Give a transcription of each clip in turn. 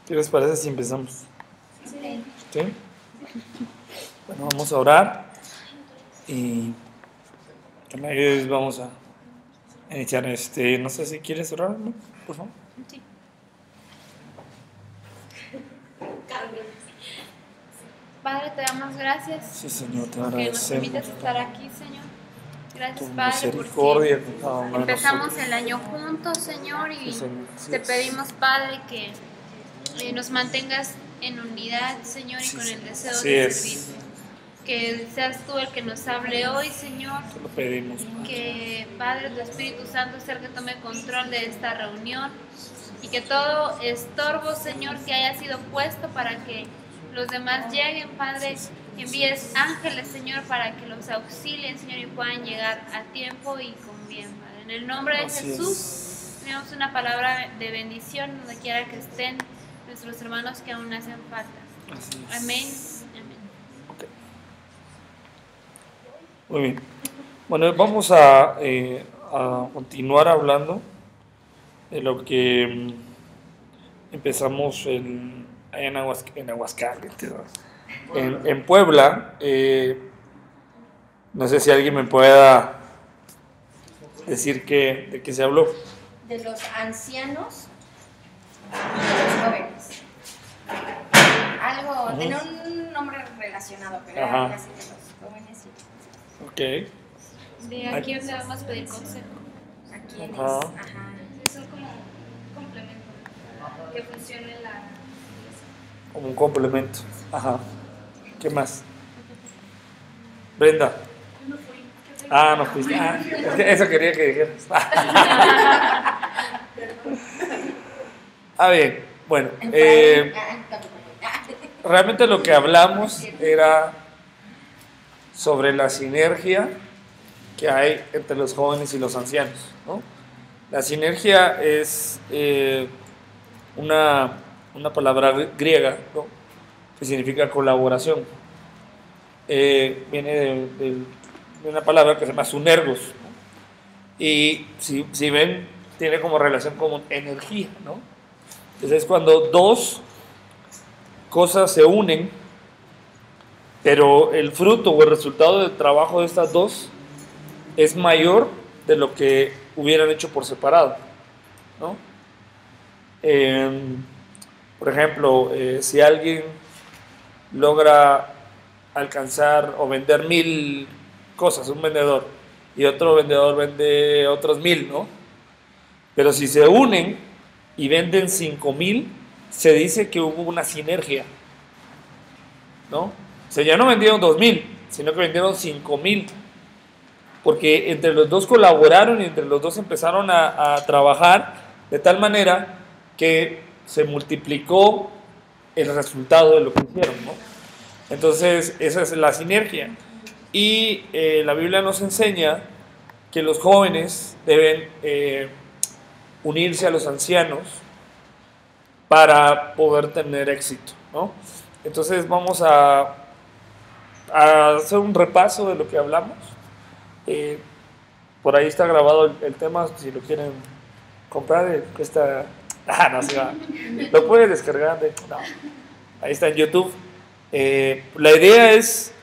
¿Qué les parece si empezamos? Sí. ¿Sí? Bueno, vamos a orar y con la ayuda de Dios vamos a iniciar. No sé si quieres orar, ¿no? Por favor. Sí. Padre, te damos gracias Sí, Señor, te porque nos agradecemos permites estar aquí, Señor. Gracias, tu Padre, misericordia porque con cada uno de empezamos nosotros. el año juntos, Señor, y Sí, Señor, así te es. pedimos, Padre, que nos mantengas en unidad, Señor, y Sí, con el Señor, deseo así de es. servir. Que seas tú el que nos hable hoy, Señor. Te lo pedimos, Padre. Que, Padre, tu Espíritu Santo sea el que tome control de esta reunión y que todo estorbo, Señor, que haya sido puesto para que los demás lleguen, Padre, envíes ángeles, Señor, para que los auxilien, Señor, y puedan llegar a tiempo y con bien, Padre. En el nombre de Así Jesús, es. tenemos una palabra de bendición donde quiera que estén nuestros hermanos que aún hacen falta. Así es. Amén. Amén. Ok. Muy bien. Bueno, vamos a continuar hablando de lo que empezamos allá en Aguascalientes, ¿no? En Puebla. No sé si alguien me pueda decir de qué se habló. De los ancianos y de los jóvenes. Algo, tenía un nombre relacionado, pero Ajá. era casi de los jóvenes y Ok. De aquí donde vamos a pedir consejo. a quienes. Ajá. Ajá. Son como complemento que funcione la Como un complemento. Ajá. ¿Qué más? Brenda. Ah, no fuiste. Ah, es que eso quería que dijeras. Bien. Bueno, realmente lo que hablamos era sobre la sinergia que hay entre los jóvenes y los ancianos, ¿no? La sinergia es una palabra griega, ¿no? Que significa colaboración. Viene de una palabra que se llama sunergos, ¿no? Y si ven, tiene como relación con energía, ¿no? Entonces es cuando dos cosas se unen, pero el fruto o el resultado del trabajo de estas dos es mayor de lo que hubieran hecho por separado, ¿no? Por ejemplo, si alguien logra alcanzar o vender 1000 cosas, un vendedor, y otro vendedor vende otros 1000, ¿no? Pero si se unen y venden 5000, se dice que hubo una sinergia, ¿no? O sea, ya no vendieron 2000, sino que vendieron 5000, porque entre los dos colaboraron y entre los dos empezaron a trabajar de tal manera que se multiplicó el resultado de lo que hicieron, ¿no? Entonces, esa es la sinergia. Y la Biblia nos enseña que los jóvenes deben unirse a los ancianos para poder tener éxito, ¿no? Entonces, vamos a hacer un repaso de lo que hablamos. Por ahí está grabado el tema, si lo quieren comprar, cuesta... no se va. Lo puedes descargar, no. Ahí está en YouTube. La idea es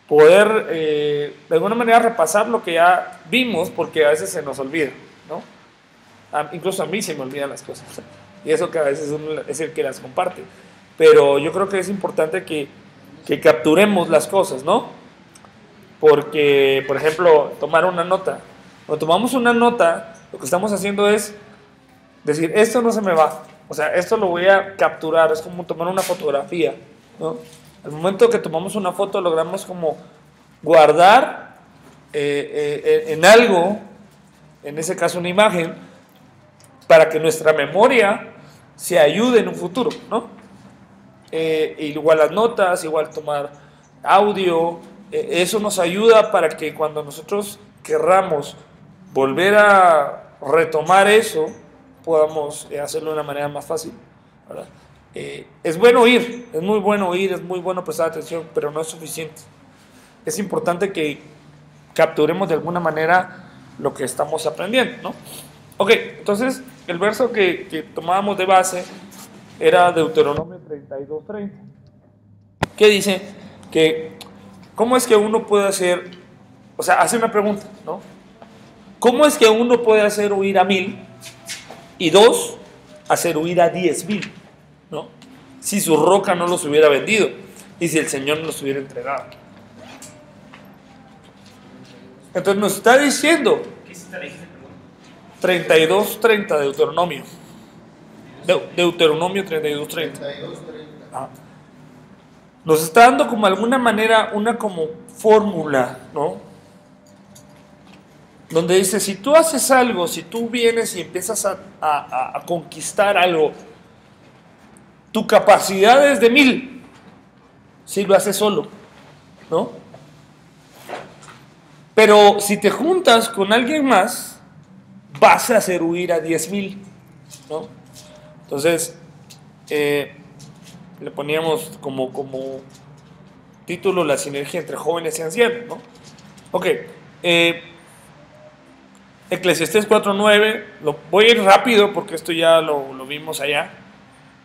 poder de alguna manera repasar lo que ya vimos, porque a veces se nos olvida, ¿no? Incluso a mí se me olvidan las cosas, y eso que a veces uno es el que las comparte, pero yo creo que es importante que capturemos las cosas, ¿no? Porque, por ejemplo, tomar una nota. Cuando tomamos una nota, lo que estamos haciendo es decir, esto no se me va, o sea, esto lo voy a capturar, es como tomar una fotografía, ¿no? Al momento que tomamos una foto, logramos como guardar en algo, en ese caso una imagen, para que nuestra memoria se ayude en un futuro, ¿no? Igual las notas, igual tomar audio, eso nos ayuda para que cuando nosotros querramos volver a retomar eso, podamos hacerlo de una manera más fácil, ¿verdad? Es bueno oír, es muy bueno oír, es muy bueno prestar atención, pero no es suficiente. Es importante que capturemos de alguna manera lo que estamos aprendiendo, ¿no? Ok, entonces el verso que tomábamos de base era Deuteronomio 32:30, que dice que cómo es que uno puede hacer, o sea, hace una pregunta, ¿no? ¿Cómo es que uno puede hacer huir a 1000 y 2, hacer huir a 10,000, ¿no? Si su roca no los hubiera vendido y si el Señor no los hubiera entregado. Entonces nos está diciendo 32:30 Deuteronomio. Deuteronomio 32:30. Nos está dando como alguna manera una como fórmula, ¿no? Donde dice, si tú haces algo, si tú vienes y empiezas a conquistar algo, tu capacidad es de 1000, si lo haces solo, ¿no? Pero si te juntas con alguien más, vas a hacer huir a 10,000, ¿no? Entonces, le poníamos como título la sinergia entre jóvenes y ancianos, ¿no? Ok, Eclesiastés 4:9, voy a ir rápido porque esto ya lo vimos allá.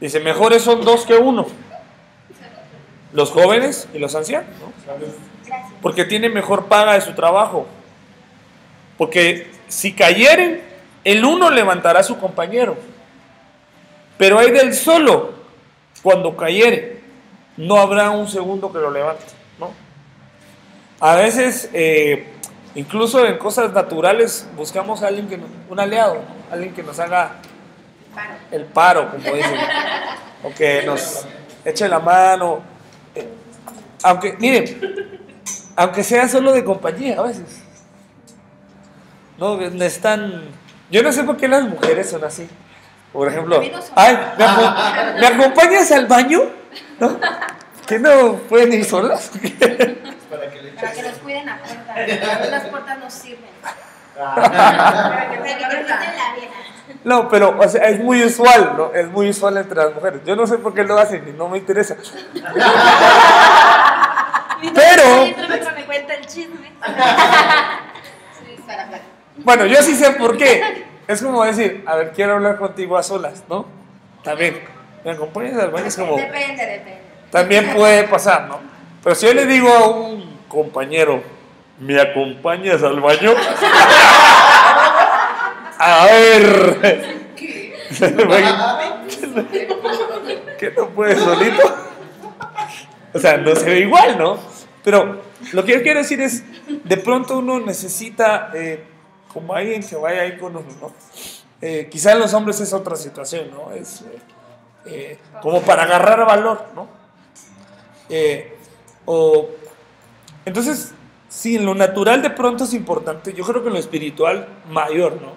Dice, mejores son 2 que 1, los jóvenes y los ancianos, ¿no? Porque tienen mejor paga de su trabajo. Porque si cayeren, el uno levantará a su compañero. Pero hay del solo, cuando cayere, no habrá un segundo que lo levante, ¿no? A veces, incluso en cosas naturales, buscamos a alguien un aliado, ¿no? Alguien que nos haga el paro, como dicen, o que nos eche la mano. Aunque, miren, aunque sea solo de compañía, a veces. No, están. Yo no sé por qué las mujeres son así. Por ejemplo, ay, ¿me acompañas al baño? ¿No? ¿Que no pueden ir solas? Para que nos cuiden la puerta. Las puertas no sirven. Para que te quiten la vida. No, pero o sea, es muy usual, ¿no? Es muy usual entre las mujeres. Yo no sé por qué lo hacen y no me interesa. Pero me cuenta el chisme. Bueno, yo sí sé por qué. Es como decir, a ver, quiero hablar contigo a solas, ¿no? También, ¿me acompañas al baño? Es como... Depende. También puede pasar, ¿no? Pero si yo le digo a un compañero, ¿me acompañas al baño? A ver... ¿Qué no puede solito? O sea, no se ve igual, ¿no? Pero lo que yo quiero decir es, de pronto uno necesita como alguien que vaya ahí con uno, ¿no? Quizás los hombres es otra situación, ¿no? Es como para agarrar valor, ¿no? Entonces, sí, en lo natural de pronto es importante, yo creo que en lo espiritual mayor, ¿no?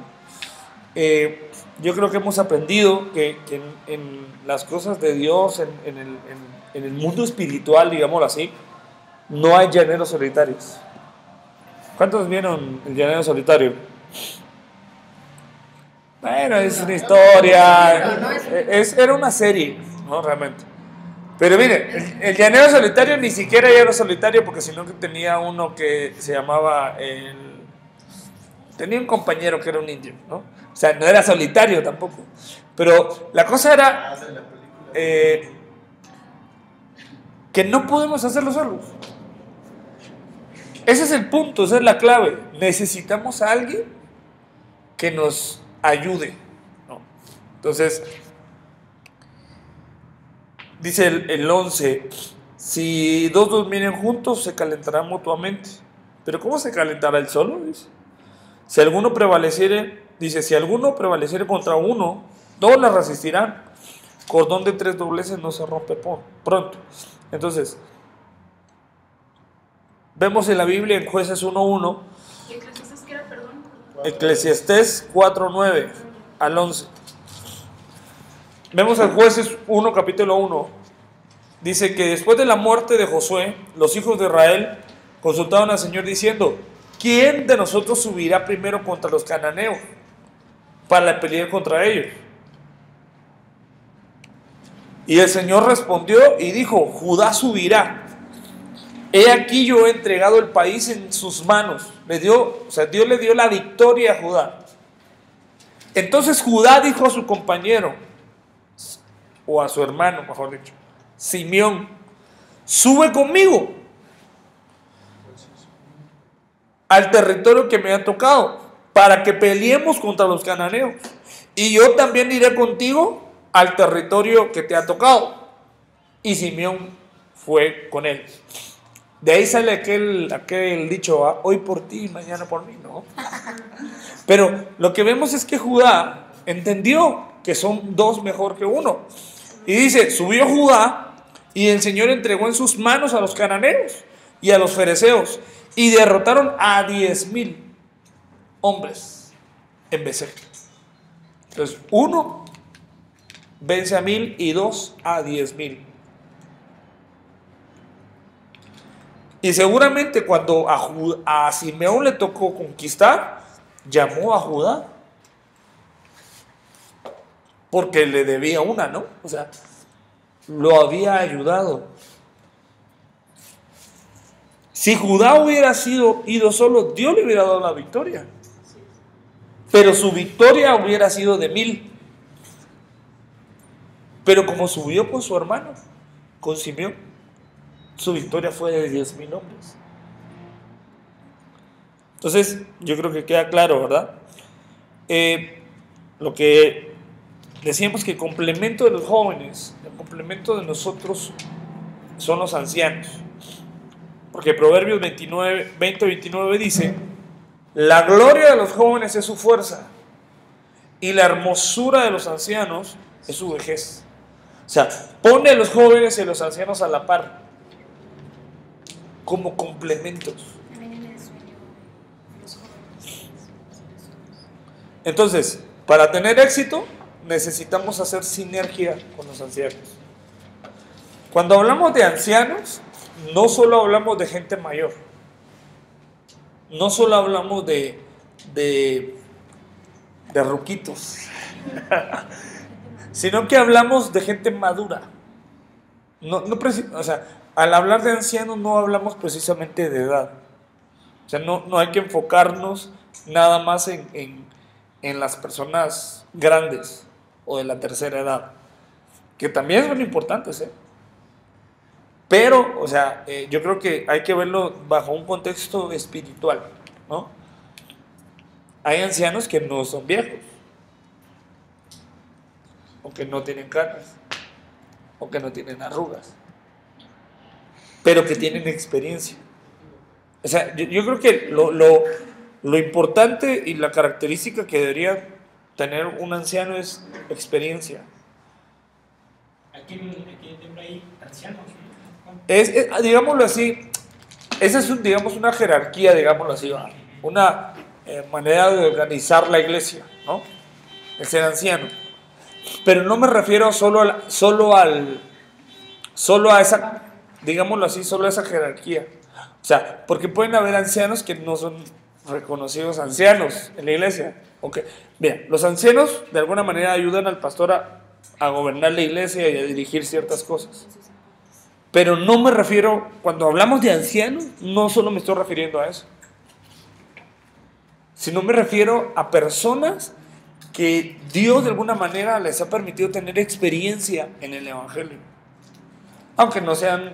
Yo creo que hemos aprendido que en las cosas de Dios, en el mundo espiritual, digámoslo así, no hay llaneros solitarios. ¿Cuántos vieron el llanero solitario? Bueno, es una historia, era una serie, ¿no? Realmente. Pero mire, el llanero solitario ni siquiera era solitario, porque sino que tenía uno que se llamaba tenía un compañero que era un indio, ¿no? O sea, no era solitario tampoco. Pero la cosa era que no podemos hacerlo solos. Ese es el punto, esa es la clave. Necesitamos a alguien que nos ayude, ¿no? Entonces, dice el 11, si dos durmieren juntos, se calentarán mutuamente. Pero ¿cómo se calentará el solo? Dice. Si alguno prevaleciere contra uno, dos le resistirán. Cordón de 3 dobleces no se rompe pronto. Entonces, vemos en la Biblia en Jueces 1:1, Eclesiastés 4:9 al 11. Vemos en Jueces 1, capítulo 1. Dice que después de la muerte de Josué, los hijos de Israel consultaron al Señor diciendo, ¿quién de nosotros subirá primero contra los cananeos para pelear contra ellos? Y el Señor respondió y dijo, Judá subirá. He aquí yo he entregado el país en sus manos. Dios le dio la victoria a Judá. Entonces Judá dijo a su compañero, o a su hermano, mejor dicho, Simeón, sube conmigo al territorio que me ha tocado, para que peleemos contra los cananeos. Y yo también iré contigo al territorio que te ha tocado. Y Simeón fue con él. De ahí sale aquel dicho, hoy por ti, mañana por mí, ¿no? Pero lo que vemos es que Judá entendió que son dos mejor que uno. Y dice, subió Judá y el Señor entregó en sus manos a los cananeos y a los fereceos y derrotaron a 10,000 hombres en Becer. Entonces, 1 vence a 1,000 y 2 a 10,000. Y seguramente cuando a Simeón le tocó conquistar, llamó a Judá, porque le debía una, ¿no? O sea, lo había ayudado. Si Judá hubiera ido solo, Dios le hubiera dado la victoria. Pero su victoria hubiera sido de 1,000. Pero como subió con su hermano, con Simeón, su victoria fue de 10,000 hombres. Entonces, yo creo que queda claro, ¿verdad? Lo que decíamos, que el complemento de los jóvenes, el complemento de nosotros son los ancianos. Porque Proverbios 20-29 dice, la gloria de los jóvenes es su fuerza y la hermosura de los ancianos es su vejez. O sea, pone a los jóvenes y a los ancianos a la par, como complementos. Entonces, para tener éxito, necesitamos hacer sinergia con los ancianos. Cuando hablamos de ancianos, no solo hablamos de gente mayor, no solo hablamos de ruquitos, sino que hablamos de gente madura. O sea, al hablar de ancianos no hablamos precisamente de edad. O sea, no hay que enfocarnos nada más en las personas grandes o de la tercera edad, que también son importantes, ¿eh? Pero, o sea, yo creo que hay que verlo bajo un contexto espiritual, ¿no? Hay ancianos que no son viejos, o que no tienen canas, o que no tienen arrugas, pero que tienen experiencia. O sea, yo creo que lo importante y la característica que debería tener un anciano es experiencia. Aquí hay ancianos. Digámoslo así, esa es digamos una jerarquía, digámoslo así, una manera de organizar la iglesia, ¿no? El ser anciano. Pero no me refiero solo a esa, digámoslo así, solo a esa jerarquía. O sea, porque pueden haber ancianos que no son reconocidos ancianos en la iglesia. Okay. Bien, los ancianos de alguna manera ayudan al pastor a gobernar la iglesia y a dirigir ciertas cosas. Pero no me refiero, cuando hablamos de ancianos, no solo me estoy refiriendo a eso, sino me refiero a personas que Dios de alguna manera les ha permitido tener experiencia en el evangelio, aunque no sean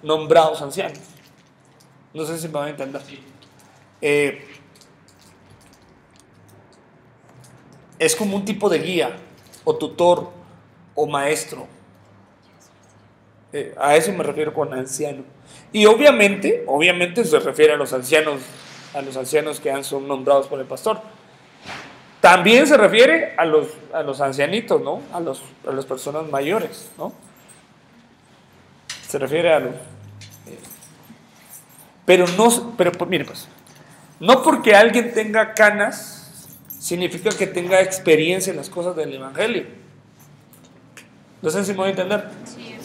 nombrados ancianos. No sé si me van a entender. Es como un tipo de guía, o tutor, o maestro. A eso me refiero con anciano. Y obviamente se refiere a los ancianos que son nombrados por el pastor. También se refiere a los ancianitos, ¿no? A las personas mayores, ¿no? Se refiere a los... pero mire pues, no porque alguien tenga canas significa que tenga experiencia en las cosas del evangelio. No sé si me voy a entender. Sí.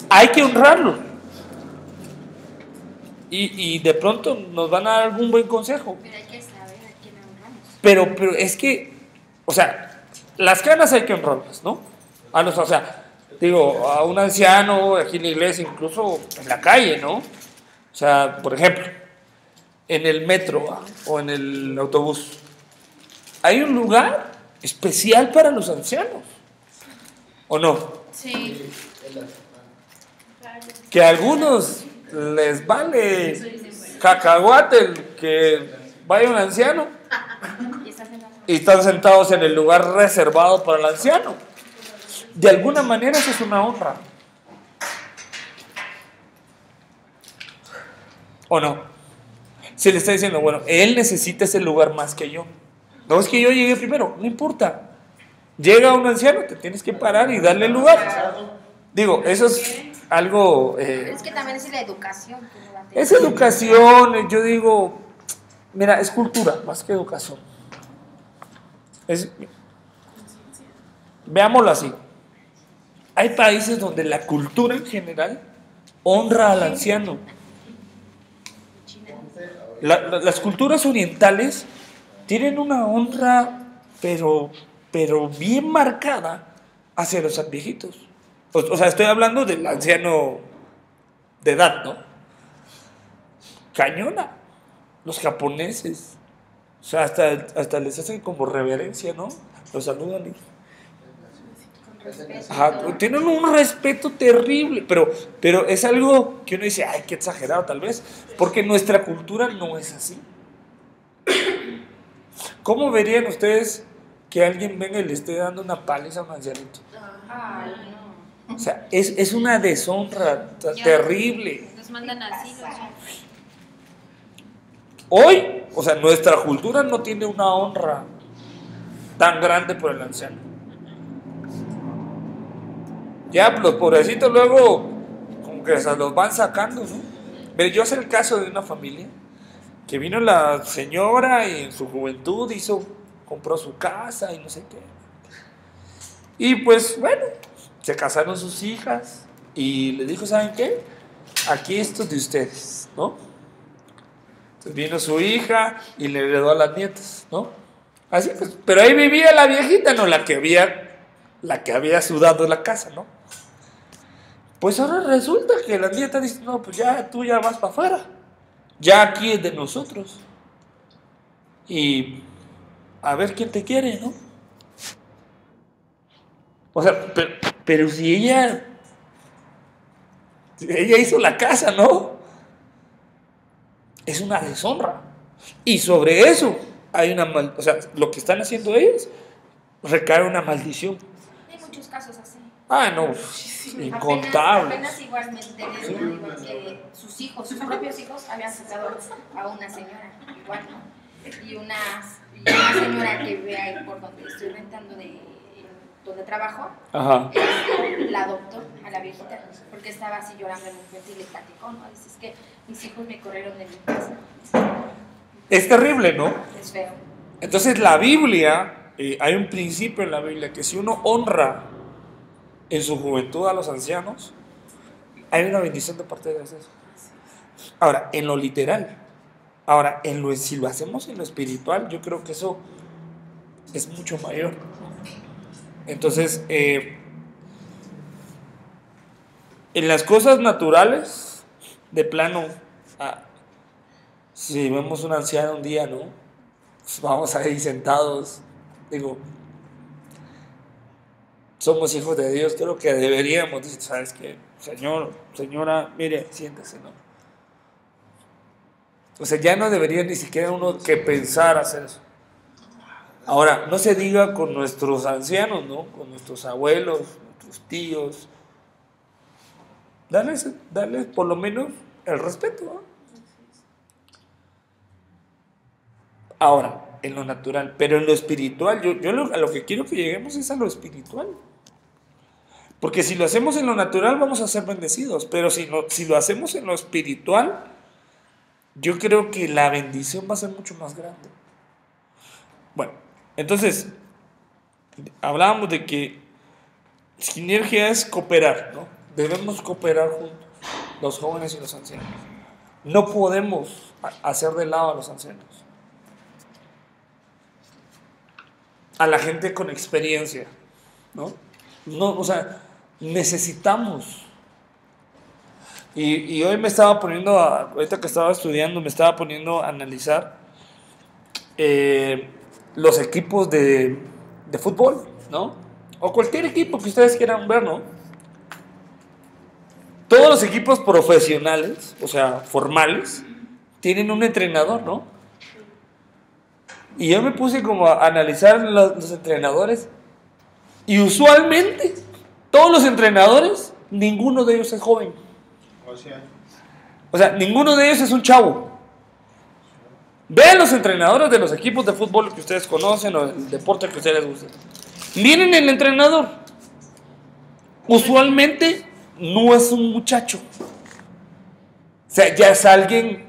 Hay que honrarlo. Y de pronto nos van a dar algún buen consejo. Pero hay que saber a quién honramos. Pero es que, o sea, las canas hay que honrarlas, ¿no? O sea, digo, a un anciano aquí en la iglesia, incluso en la calle, ¿no? O sea, por ejemplo, en el metro o en el autobús, hay un lugar especial para los ancianos. ¿O no? Sí. Que a algunos les vale cacahuate el que vaya un anciano y están sentados en el lugar reservado para el anciano. De alguna manera eso es una honra. ¿O no? Se le está diciendo, bueno, él necesita ese lugar más que yo. No es que yo llegué primero, no importa. Llega un anciano, te tienes que parar y darle el lugar. Digo, eso es algo... Es que también es la educación. Es educación, yo digo, mira, es cultura más que educación. Veámoslo así. Hay países donde la cultura en general honra al anciano. Las culturas orientales tienen una honra, pero bien marcada hacia los viejitos. O sea, estoy hablando del anciano de edad, ¿no? Cañona. Los japoneses. O sea, hasta les hacen como reverencia, ¿no? Los saludan y... Ajá, tienen un respeto terrible, pero es algo que uno dice, ay, qué exagerado tal vez, porque nuestra cultura no es así. ¿Cómo verían ustedes que alguien venga y le esté dando una paliza a un ancianito? O sea, es una deshonra terrible. Nos mandan así. Hoy, o sea, nuestra cultura no tiene una honra tan grande por el anciano. Ya, los pobrecitos luego, como que se los van sacando, ¿no? Pero yo sé el caso de una familia que vino la señora y en su juventud compró su casa y no sé qué. Y pues, bueno, se casaron sus hijas y le dijo, ¿saben qué? Aquí esto es de ustedes, ¿no? Entonces vino su hija y le heredó a las nietas, ¿no? Así pues, pero ahí vivía la viejita, no la que había sudado la casa, ¿no? Pues ahora resulta que la nieta dice, no, pues ya tú ya vas para afuera, ya aquí es de nosotros. Y a ver quién te quiere, ¿no? O sea, pero si ella hizo la casa, ¿no? Es una deshonra. Y sobre eso hay o sea, lo que están haciendo ellos recae una maldición. Hay muchos casos así. Ah, no, incontables. Apenas igual me enteré igual que sus propios hijos habían sacado a una señora, igual, ¿no? Y una señora que ve ahí por donde estoy rentando donde trabajo, la adoptó a la viejita, porque estaba así llorando en un frente y le platicó, ¿no? Dice, es que mis hijos me corrieron de mi casa. Es terrible, ¿no? Es feo. Entonces la Biblia, hay un principio en la Biblia que si uno honra en su juventud a los ancianos, hay una bendición de parte de Dios. Ahora, en lo literal. Ahora, si lo hacemos en lo espiritual, yo creo que eso es mucho mayor. Entonces, en las cosas naturales, de plano, si vemos un anciano un día, ¿no? Pues vamos ahí sentados, digo, somos hijos de Dios, creo que deberíamos decir, ¿sabes qué? Señora, mire, siéntese, ¿no? O sea, ya no debería ni siquiera uno que pensar hacer eso. Ahora, no se diga con nuestros ancianos, ¿no? Con nuestros abuelos, nuestros tíos. Darles por lo menos el respeto, ¿no? Ahora, en lo natural, pero en lo espiritual, yo a lo que quiero que lleguemos es a lo espiritual. Porque si lo hacemos en lo natural vamos a ser bendecidos, pero si lo hacemos en lo espiritual, yo creo que la bendición va a ser mucho más grande. Bueno, entonces, hablábamos de que sinergia es cooperar, ¿no? Debemos cooperar juntos, los jóvenes y los ancianos. No podemos hacer de lado a los ancianos. A la gente con experiencia, ¿no? O sea, necesitamos. Y hoy me estaba poniendo, ahorita que estaba estudiando, me estaba poniendo a analizar los equipos de fútbol, ¿no? o cualquier equipo que ustedes quieran ver, ¿no? Todos los equipos profesionales, o sea, formales, tienen un entrenador, ¿no? Y yo me puse como a analizar los entrenadores, y usualmente todos los entrenadores, ninguno de ellos es joven. O sea, ninguno de ellos es un chavo. Vean los entrenadores de los equipos de fútbol que ustedes conocen o el deporte que ustedes usen. Miren el entrenador. Usualmente no es un muchacho. O sea, ya es alguien.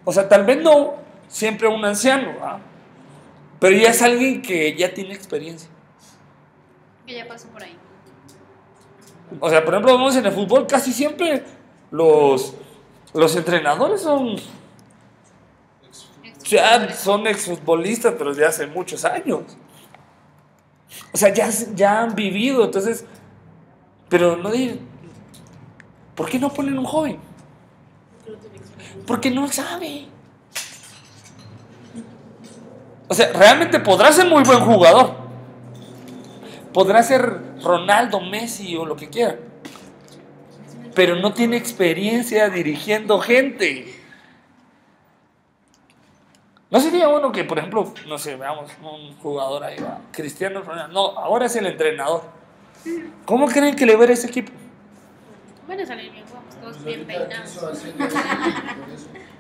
O sea, tal vez no siempre un anciano, ¿ah? Pero ya es alguien que ya tiene experiencia. Que ya pasó por ahí. O sea, por ejemplo, vemos en el fútbol, casi siempre los entrenadores son exfutbolistas, pero de hace muchos años. O sea, ya han vivido, entonces, pero no digan, ¿por qué no ponen un joven? Porque no sabe. O sea, realmente podrá ser muy buen jugador. Podrá ser Ronaldo, Messi o lo que quiera. Pero no tiene experiencia dirigiendo gente. ¿No sería bueno que, por ejemplo, no sé, veamos un jugador ahí, Cristiano Ronaldo? No, ahora es el entrenador. ¿Cómo creen que le va a ir a ese equipo? Van a salir bien guapos, todos bien peinados.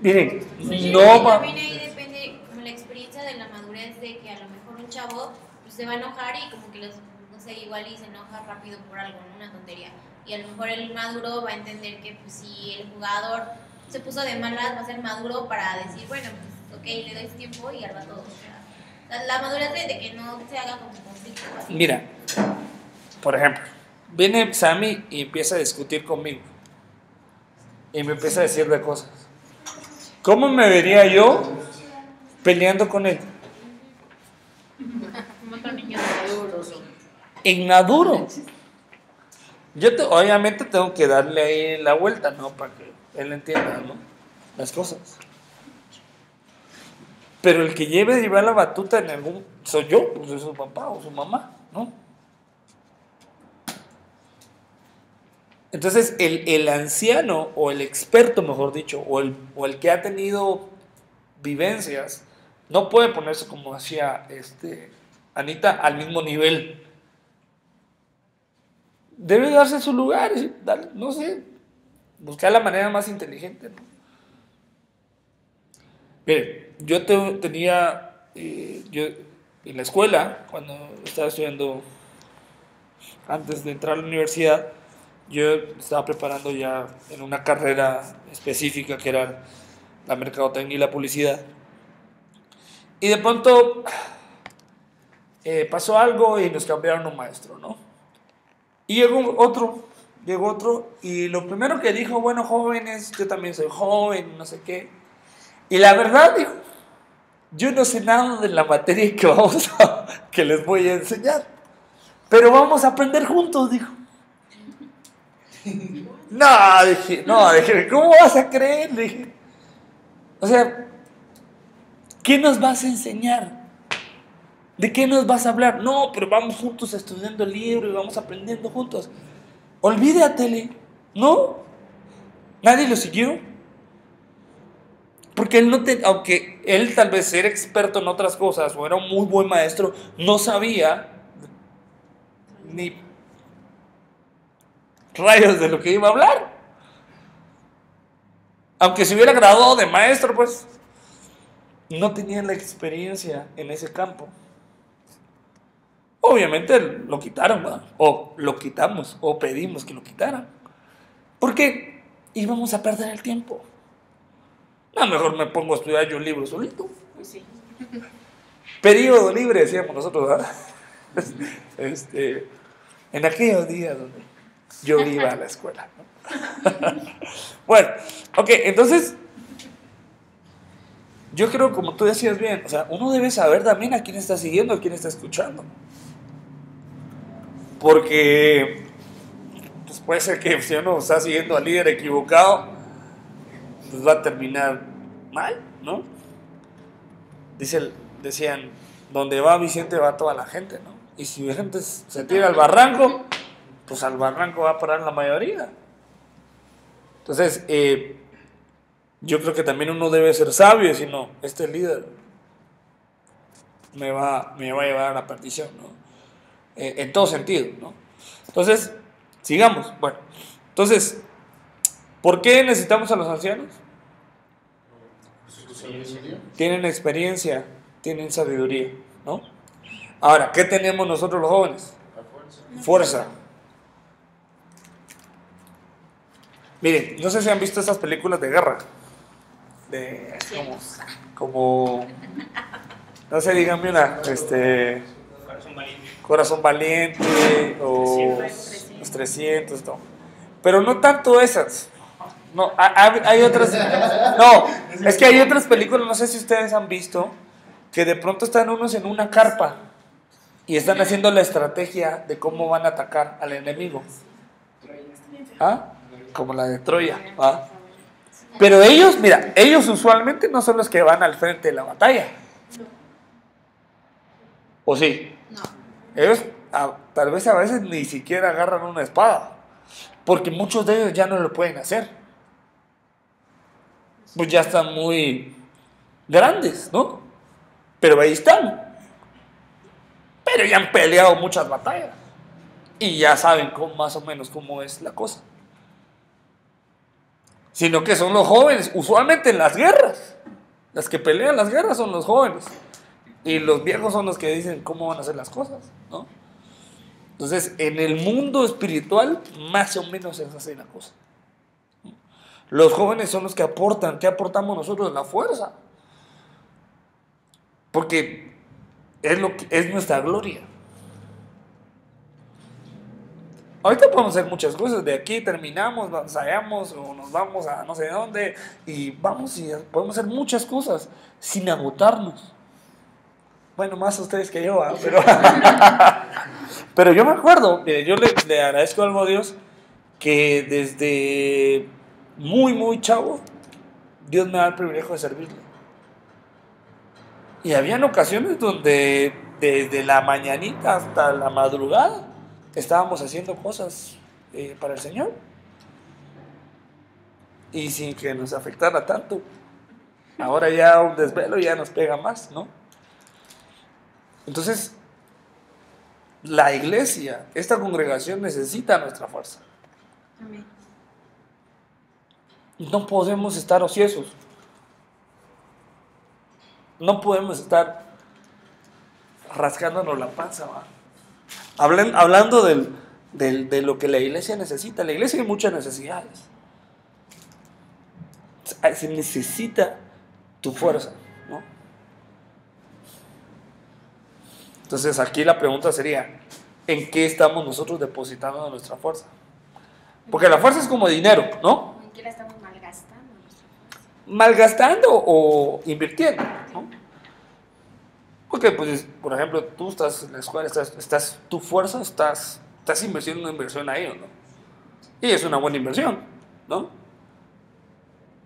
Miren, Sí, no va. también ahí depende como la experiencia de la madurez de que a lo mejor un chavo pues, se va a enojar y como que no sé, igual y se enoja rápido por algo, ¿no? Una tontería. Y a lo mejor el maduro va a entender que pues, si el jugador se puso de malas, va a ser maduro para decir, bueno, pues ok, le doy tiempo y arma todo. O sea, la madurez de que no se haga como conflicto. Así. Mira, por ejemplo, viene Sammy y empieza a discutir conmigo. Y me empieza a decir de cosas. ¿Cómo me vería yo peleando con él? Como otro niño. Inmaduro. Obviamente tengo que darle ahí la vuelta, ¿no? Para que él entienda, ¿no? Las cosas. Pero el que lleva la batuta en algún... Soy yo, pues soy su papá o su mamá, ¿no? Entonces el anciano o el experto, mejor dicho, o el que ha tenido vivencias, no puede ponerse como hacía Anita al mismo nivel. Debe darse su lugar, no sé, buscar la manera más inteligente, ¿no? Mire, yo tenía, yo en la escuela, cuando estaba estudiando, antes de entrar a la universidad, yo estaba preparando ya en una carrera específica que era la mercadotecnia y la publicidad. Y de pronto pasó algo y nos cambiaron un maestro, ¿no? Y llegó otro, y lo primero que dijo, bueno, jóvenes, yo también soy joven, no sé qué. Y la verdad, dijo, yo no sé nada de la materia que les voy a enseñar, pero vamos a aprender juntos, dijo. Dije, ¿cómo vas a creer? Dije, o sea, ¿qué nos vas a enseñar? ¿De qué nos vas a hablar? No, pero vamos juntos estudiando el libro y vamos aprendiendo juntos. Olvídatele, ¿no? ¿Nadie lo siguió? Porque aunque él tal vez era experto en otras cosas o era un muy buen maestro, no sabía ni rayos de lo que iba a hablar. Aunque se hubiera graduado de maestro, pues no tenía la experiencia en ese campo. Obviamente lo quitaron, ¿verdad? O lo quitamos, o pedimos que lo quitaran. Porque íbamos a perder el tiempo. A lo mejor me pongo a estudiar yo un libro solito. Pues sí. Periodo libre, decíamos nosotros, ¿verdad? En aquellos días donde yo iba a la escuela, ¿no? Bueno, ok, entonces yo creo, como tú decías bien, o sea, uno debe saber también a quién está siguiendo, a quién está escuchando. Porque pues puede ser que si uno está siguiendo al líder equivocado, pues va a terminar mal, ¿no? Decían, donde va Vicente va toda la gente, ¿no? Y si la gente se tira al barranco, pues al barranco va a parar la mayoría. Entonces, yo creo que también uno debe ser sabio, si no, este líder me va a llevar a la perdición, ¿no? En todo sentido, ¿no? Entonces, sigamos. Bueno, entonces, ¿por qué necesitamos a los ancianos? Tienen experiencia, tienen sabiduría, ¿no? Ahora, ¿qué tenemos nosotros los jóvenes? Fuerza. Miren, no sé si han visto esas películas de guerra. Como no sé, díganme una, Corazón Valiente o Los 300, no. Pero no tanto esas. No, hay otras. No, es que hay otras películas, no sé si ustedes han visto, que de pronto están unos en una carpa y están haciendo la estrategia de cómo van a atacar al enemigo. ¿Ah? Como la de Troya. ¿Ah? Pero ellos, mira, ellos usualmente no son los que van al frente de la batalla. ¿O sí? No. Ellos tal vez a veces ni siquiera agarran una espada, porque muchos de ellos ya no lo pueden hacer. Pues ya están muy grandes, ¿no? Pero ahí están. Pero ya han peleado muchas batallas y ya saben más o menos cómo es la cosa. Sino que son los jóvenes, usualmente en las guerras. Las que pelean las guerras son los jóvenes. Y los viejos son los que dicen cómo van a hacer las cosas, ¿no? Entonces, en el mundo espiritual, más o menos es así la cosa. Los jóvenes son los que aportan. ¿Qué aportamos nosotros? La fuerza. Porque es nuestra gloria. Ahorita podemos hacer muchas cosas. De aquí terminamos, ensayamos o nos vamos a no sé dónde y podemos hacer muchas cosas sin agotarnos. Bueno, más ustedes que yo, pero yo me acuerdo, yo le agradezco algo a Dios que desde muy, muy chavo, Dios me da el privilegio de servirle. Y habían ocasiones donde desde la mañanita hasta la madrugada estábamos haciendo cosas para el Señor. Y sin que nos afectara tanto. Ahora ya un desvelo ya nos pega más, ¿no? Entonces, la iglesia, esta congregación necesita nuestra fuerza. Amén. No podemos estar ociosos. No podemos estar rascándonos la panza, ¿va? Hablando de lo que la iglesia necesita. La iglesia tiene muchas necesidades. Se necesita tu fuerza, ¿no? Entonces aquí la pregunta sería, ¿en qué estamos nosotros depositando nuestra fuerza? Porque la fuerza es como dinero, ¿no? ¿En qué la estamos malgastando? Malgastando o invirtiendo, ¿no? Porque, pues, por ejemplo, tú estás en la escuela, tu fuerza, estás invirtiendo una inversión ahí, ¿no? Y es una buena inversión, ¿no?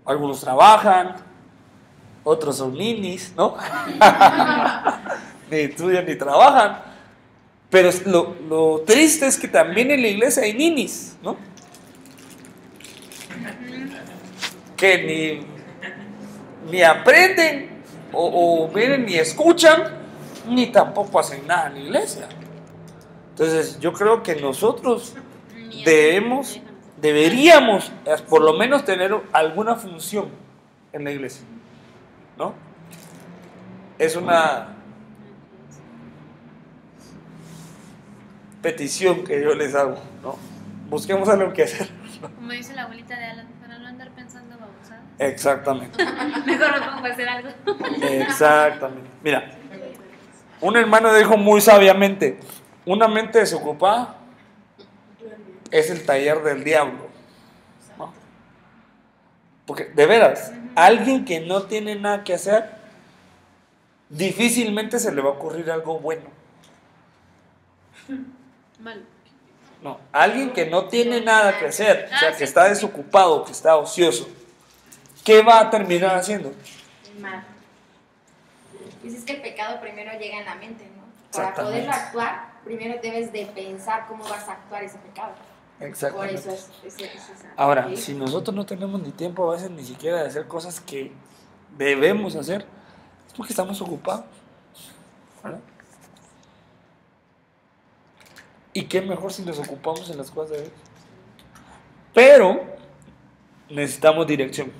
Algunos trabajan, otros son ninis, ¿no? Ni estudian ni trabajan. Pero lo triste es que también en la iglesia hay ninis, ¿no? Que ni aprenden o miren, ni escuchan, ni tampoco hacen nada en la iglesia. Entonces yo creo que nosotros deberíamos por lo menos tener alguna función en la iglesia, ¿no? Es una petición que yo les hago, ¿no? Busquemos algo que hacer. Como dice la abuelita de Alan, para no andar pensando babosadas. Exactamente. Mejor me pongo a hacer algo. Exactamente. Mira, un hermano dijo muy sabiamente, una mente desocupada es el taller del diablo, ¿no? Porque, de veras, alguien que no tiene nada que hacer, difícilmente se le va a ocurrir algo bueno. Malo. No, alguien que no tiene nada que hacer, o sea, que está desocupado, que está ocioso, ¿qué va a terminar haciendo? Mal. Dices que el pecado primero llega en la mente, ¿no? Para poderlo actuar, primero debes de pensar cómo vas a actuar ese pecado. Por Exactamente. eso es esa. Ahora, ¿Ok? si nosotros no tenemos ni tiempo a veces ni siquiera de hacer cosas que debemos hacer, es porque estamos ocupados, ¿verdad? Y qué mejor si nos ocupamos en las cosas de Dios. Pero necesitamos dirección.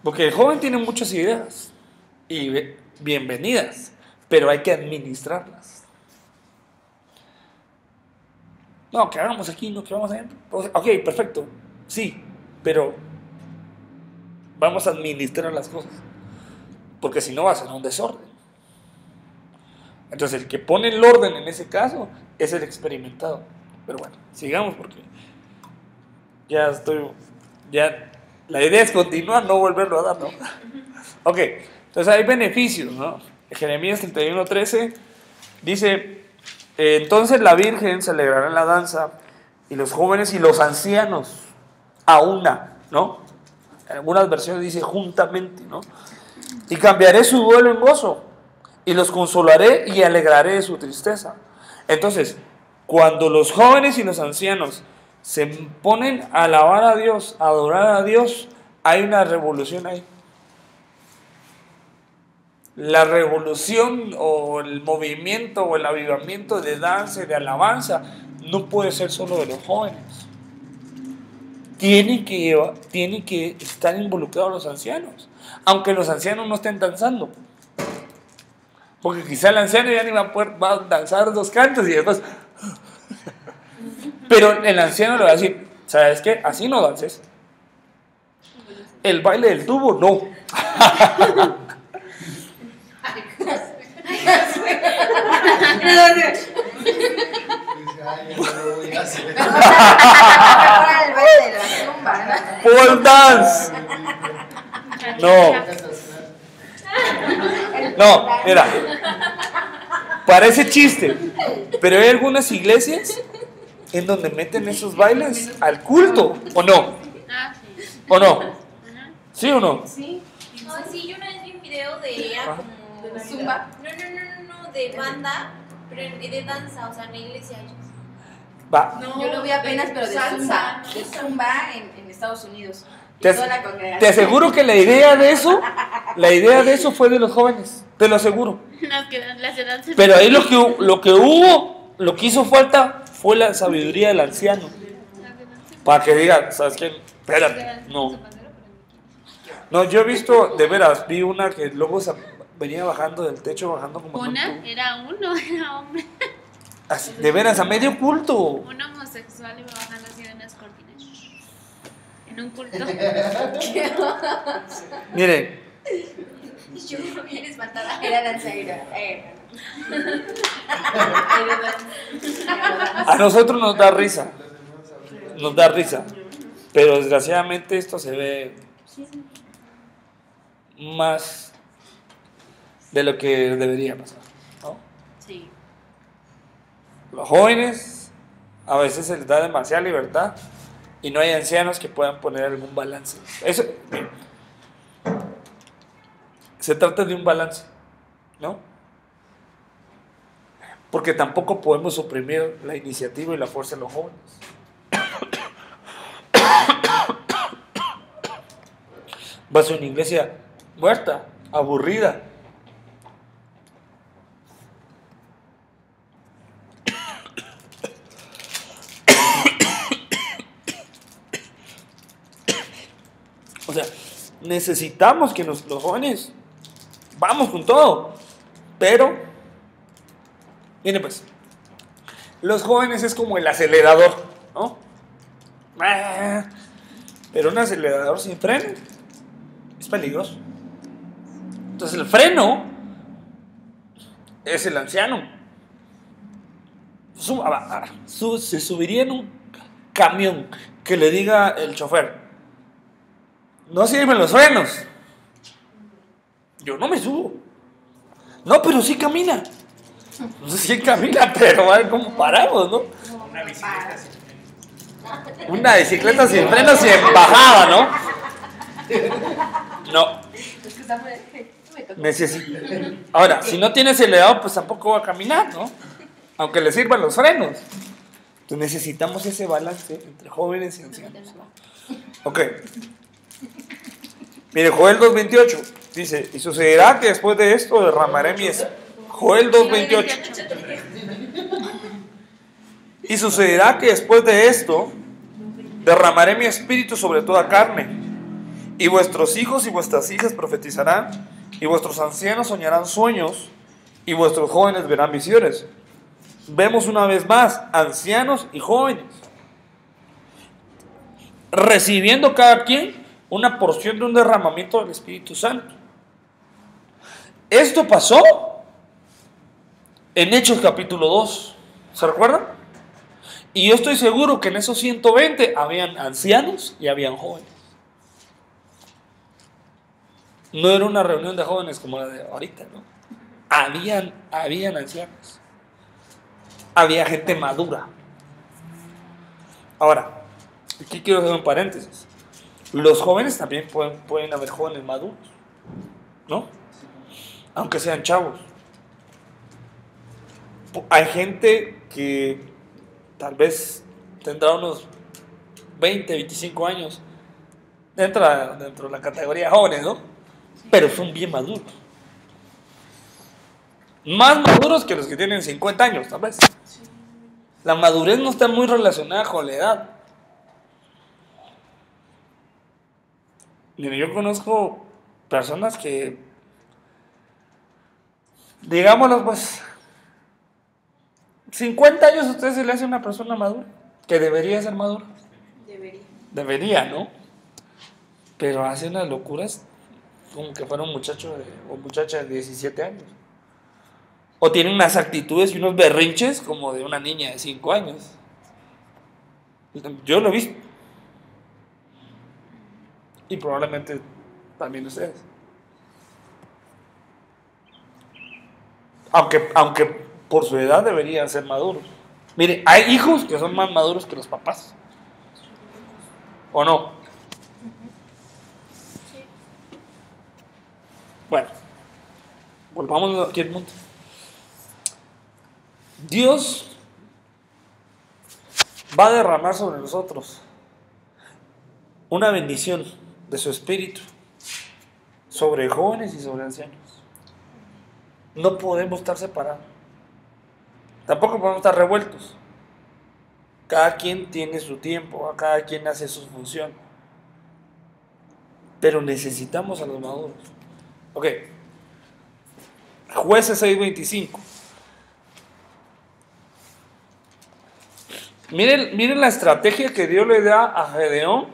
Porque el joven tiene muchas ideas y bienvenidas, pero hay que administrarlas. No, que hagamos aquí, no, que vamos a hacer. Ok, perfecto, sí, pero vamos a administrar las cosas, porque si no va a ser un desorden. Entonces el que pone el orden en ese caso es el experimentado. Pero bueno, sigamos porque la idea es continuar, no volverlo a dar, ¿no? Ok, entonces hay beneficios, ¿no? Jeremías 31:13 dice, entonces la Virgen se alegrará en la danza, y los jóvenes y los ancianos a una, ¿no? En algunas versiones dice juntamente, ¿no? Y cambiaré su duelo en gozo, y los consolaré y alegraré de su tristeza. Entonces, cuando los jóvenes y los ancianos se ponen a alabar a Dios, a adorar a Dios, hay una revolución ahí. La revolución o el movimiento o el avivamiento de danza y de alabanza no puede ser solo de los jóvenes. Tienen que estar involucrados los ancianos, aunque los ancianos no estén danzando. Porque quizá el anciano ya ni va a danzar 2 cantos y después... Pero el anciano le va a decir, ¿sabes qué? Así no dances. El baile del tubo, no. Ahora el baile de la zumba, ¿no? Pole dance. No, mira, parece chiste, pero hay algunas iglesias en donde meten esos bailes al culto, ¿o no? Ah, sí. ¿O no? Ajá. ¿Sí o no? Sí. No, sí, yo una vez vi un video de como... ¿De zumba? No, de banda, pero de danza, o sea, en la iglesia ellos. Va. Yo lo vi apenas, pero de salsa. zumba. De zumba en Estados Unidos. Y Te, toda la congregación. te aseguro que la idea de eso fue de los jóvenes, te lo aseguro. Las danzas. Pero ahí lo que hizo falta fue la sabiduría del anciano. Para que digan, ¿sabes qué? Espérate, no. No, yo he visto, de veras, vi una que luego venía bajando del techo, bajando como... Una, era hombre. Así, de veras, a medio culto. Un homosexual iba bajando así de unas cortinas. En un culto. Miren, Yo no bien espantada. Era danzadera. a nosotros nos da risa. Nos da risa. Pero desgraciadamente esto se ve más de lo que debería pasar, ¿no? Sí. Los jóvenes a veces se les da demasiada libertad y no hay ancianos que puedan poner algún balance. Eso se trata de un balance, ¿no? Porque tampoco podemos suprimir la iniciativa y la fuerza de los jóvenes. Vas a una iglesia muerta, aburrida. O sea, necesitamos que los jóvenes vamos con todo. Pero, miren pues, los jóvenes es como el acelerador, ¿no? Pero un acelerador sin freno es peligroso. Entonces el freno es el anciano. Se subiría en un camión que le diga el chofer: no sirven los frenos. Yo no me subo. No, pero sí camina. No sé si camina, pero a ver cómo paramos, ¿no? Una bicicleta sin frenos. Una bicicleta sin frenos y en bajada, ¿no? No. Es que está Ahora, si no tiene acelerado, pues tampoco va a caminar, ¿no? Aunque le sirvan los frenos. Entonces necesitamos ese balance entre jóvenes y ancianos, ¿no? Ok. Mire, Joel 2:28 dice, y sucederá que después de esto derramaré mi espíritu. Joel 2:28. Y sucederá que después de esto derramaré mi espíritu sobre toda carne, y vuestros hijos y vuestras hijas profetizarán, y vuestros ancianos soñarán sueños, y vuestros jóvenes verán visiones. Vemos una vez más ancianos y jóvenes recibiendo cada quien una porción de un derramamiento del Espíritu Santo. Esto pasó en Hechos capítulo 2, ¿se recuerdan? Y yo estoy seguro que en esos 120 habían ancianos y habían jóvenes. No era una reunión de jóvenes como la de ahorita, ¿no? Habían ancianos. Había gente madura. Ahora, aquí quiero hacer un paréntesis. Los jóvenes también pueden haber jóvenes maduros, ¿no? Aunque sean chavos. Hay gente que tal vez tendrá unos 20, 25 años. Entra dentro de la categoría jóvenes, ¿no? Pero son bien maduros. Más maduros que los que tienen 50 años, tal vez. La madurez no está muy relacionada con la edad. Mire, yo conozco personas que, digámoslo pues, 50 años a usted se le hace una persona madura, que debería ser madura. Debería, ¿no? Pero hace unas locuras como que fuera un muchacho o muchacha de 17 años. O tiene unas actitudes y unos berrinches como de una niña de 5 años. Yo lo he visto. Y probablemente también ustedes. Aunque por su edad deberían ser maduros. Mire, hay hijos que son más maduros que los papás. ¿O no? Bueno, volvamos aquí al punto. Dios va a derramar sobre nosotros una bendición de su espíritu sobre jóvenes y sobre ancianos. No podemos estar separados. Tampoco podemos estar revueltos. Cada quien tiene su tiempo, cada quien hace su función. Pero necesitamos a los maduros. Ok. Jueces 6:25. Miren la estrategia que Dios le da a Gedeón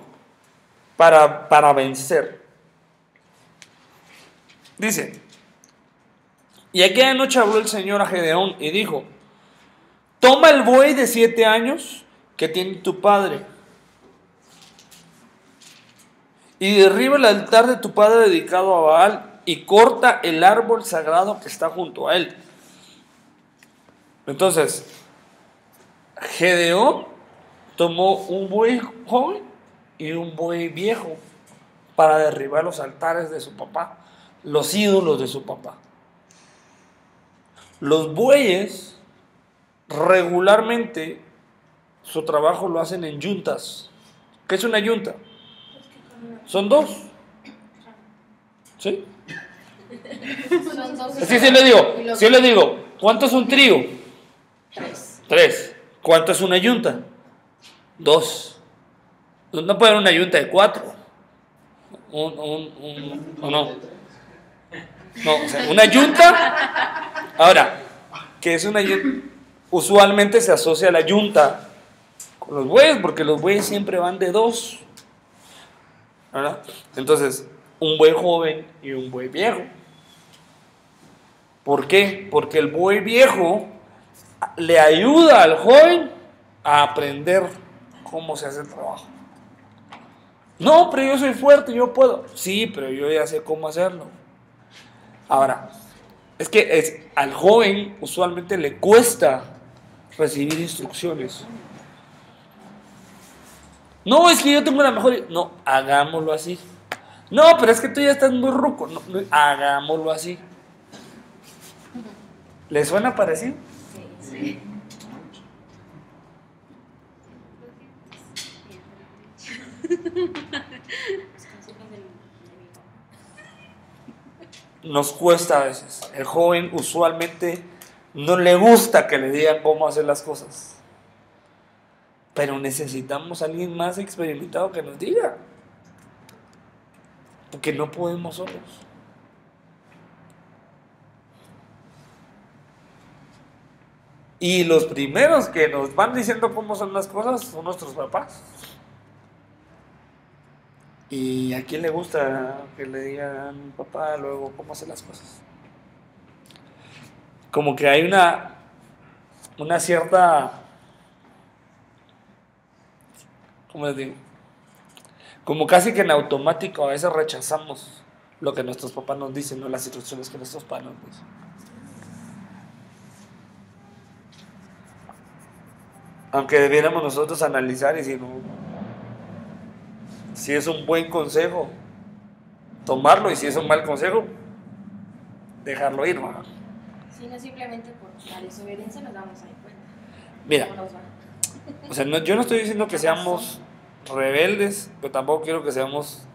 para vencer. Dice: y aquella noche habló el Señor a Gedeón y dijo: toma el buey de 7 años que tiene tu padre y derriba el altar de tu padre dedicado a Baal y corta el árbol sagrado que está junto a él. Entonces, Gedeón tomó un buey joven y un buey viejo para derribar los altares de su papá, los ídolos de su papá. Los bueyes regularmente su trabajo lo hacen en yuntas. ¿Qué es una yunta? Son dos. ¿Sí? Sí, si le digo, ¿cuánto es un trío? 3. ¿Cuánto es una yunta? 2. No puede haber una yunta de 4. ¿O no? No, o sea, una yunta. Ahora, ¿qué es una yunta? Usualmente se asocia la yunta con los bueyes, porque los bueyes siempre van de 2. ¿Verdad? Entonces, un buey joven y un buey viejo. ¿Por qué? Porque el buey viejo le ayuda al joven a aprender cómo se hace el trabajo. No, pero yo soy fuerte, yo puedo. Sí, pero yo ya sé cómo hacerlo. Ahora, es que al joven usualmente le cuesta recibir instrucciones. No, es que yo tengo la mejor. No, hagámoslo así. No, pero es que tú ya estás muy ruco. No, hagámoslo así. ¿Le suena parecido? Sí. Nos cuesta a veces. El joven usualmente no le gusta que le digan cómo hacer las cosas. Pero necesitamos a alguien más experimentado que nos diga. Porque no podemos solos. Y los primeros que nos van diciendo cómo son las cosas son nuestros papás. ¿Y a quién le gusta que le digan papá luego cómo hacer las cosas? Como que hay una cierta, ¿cómo les digo? Como casi que en automático a veces rechazamos lo que nuestros papás nos dicen, no las instrucciones que nuestros padres nos dicen. Aunque debiéramos nosotros analizar y decir, no, si es un buen consejo, tomarlo, y si es un mal consejo, dejarlo ir, ¿no? Si no, simplemente por la desobediencia nos damos ahí cuenta. Mira, ¿Cómo nos va? o sea, yo no estoy diciendo que seamos rebeldes, pero tampoco quiero que seamos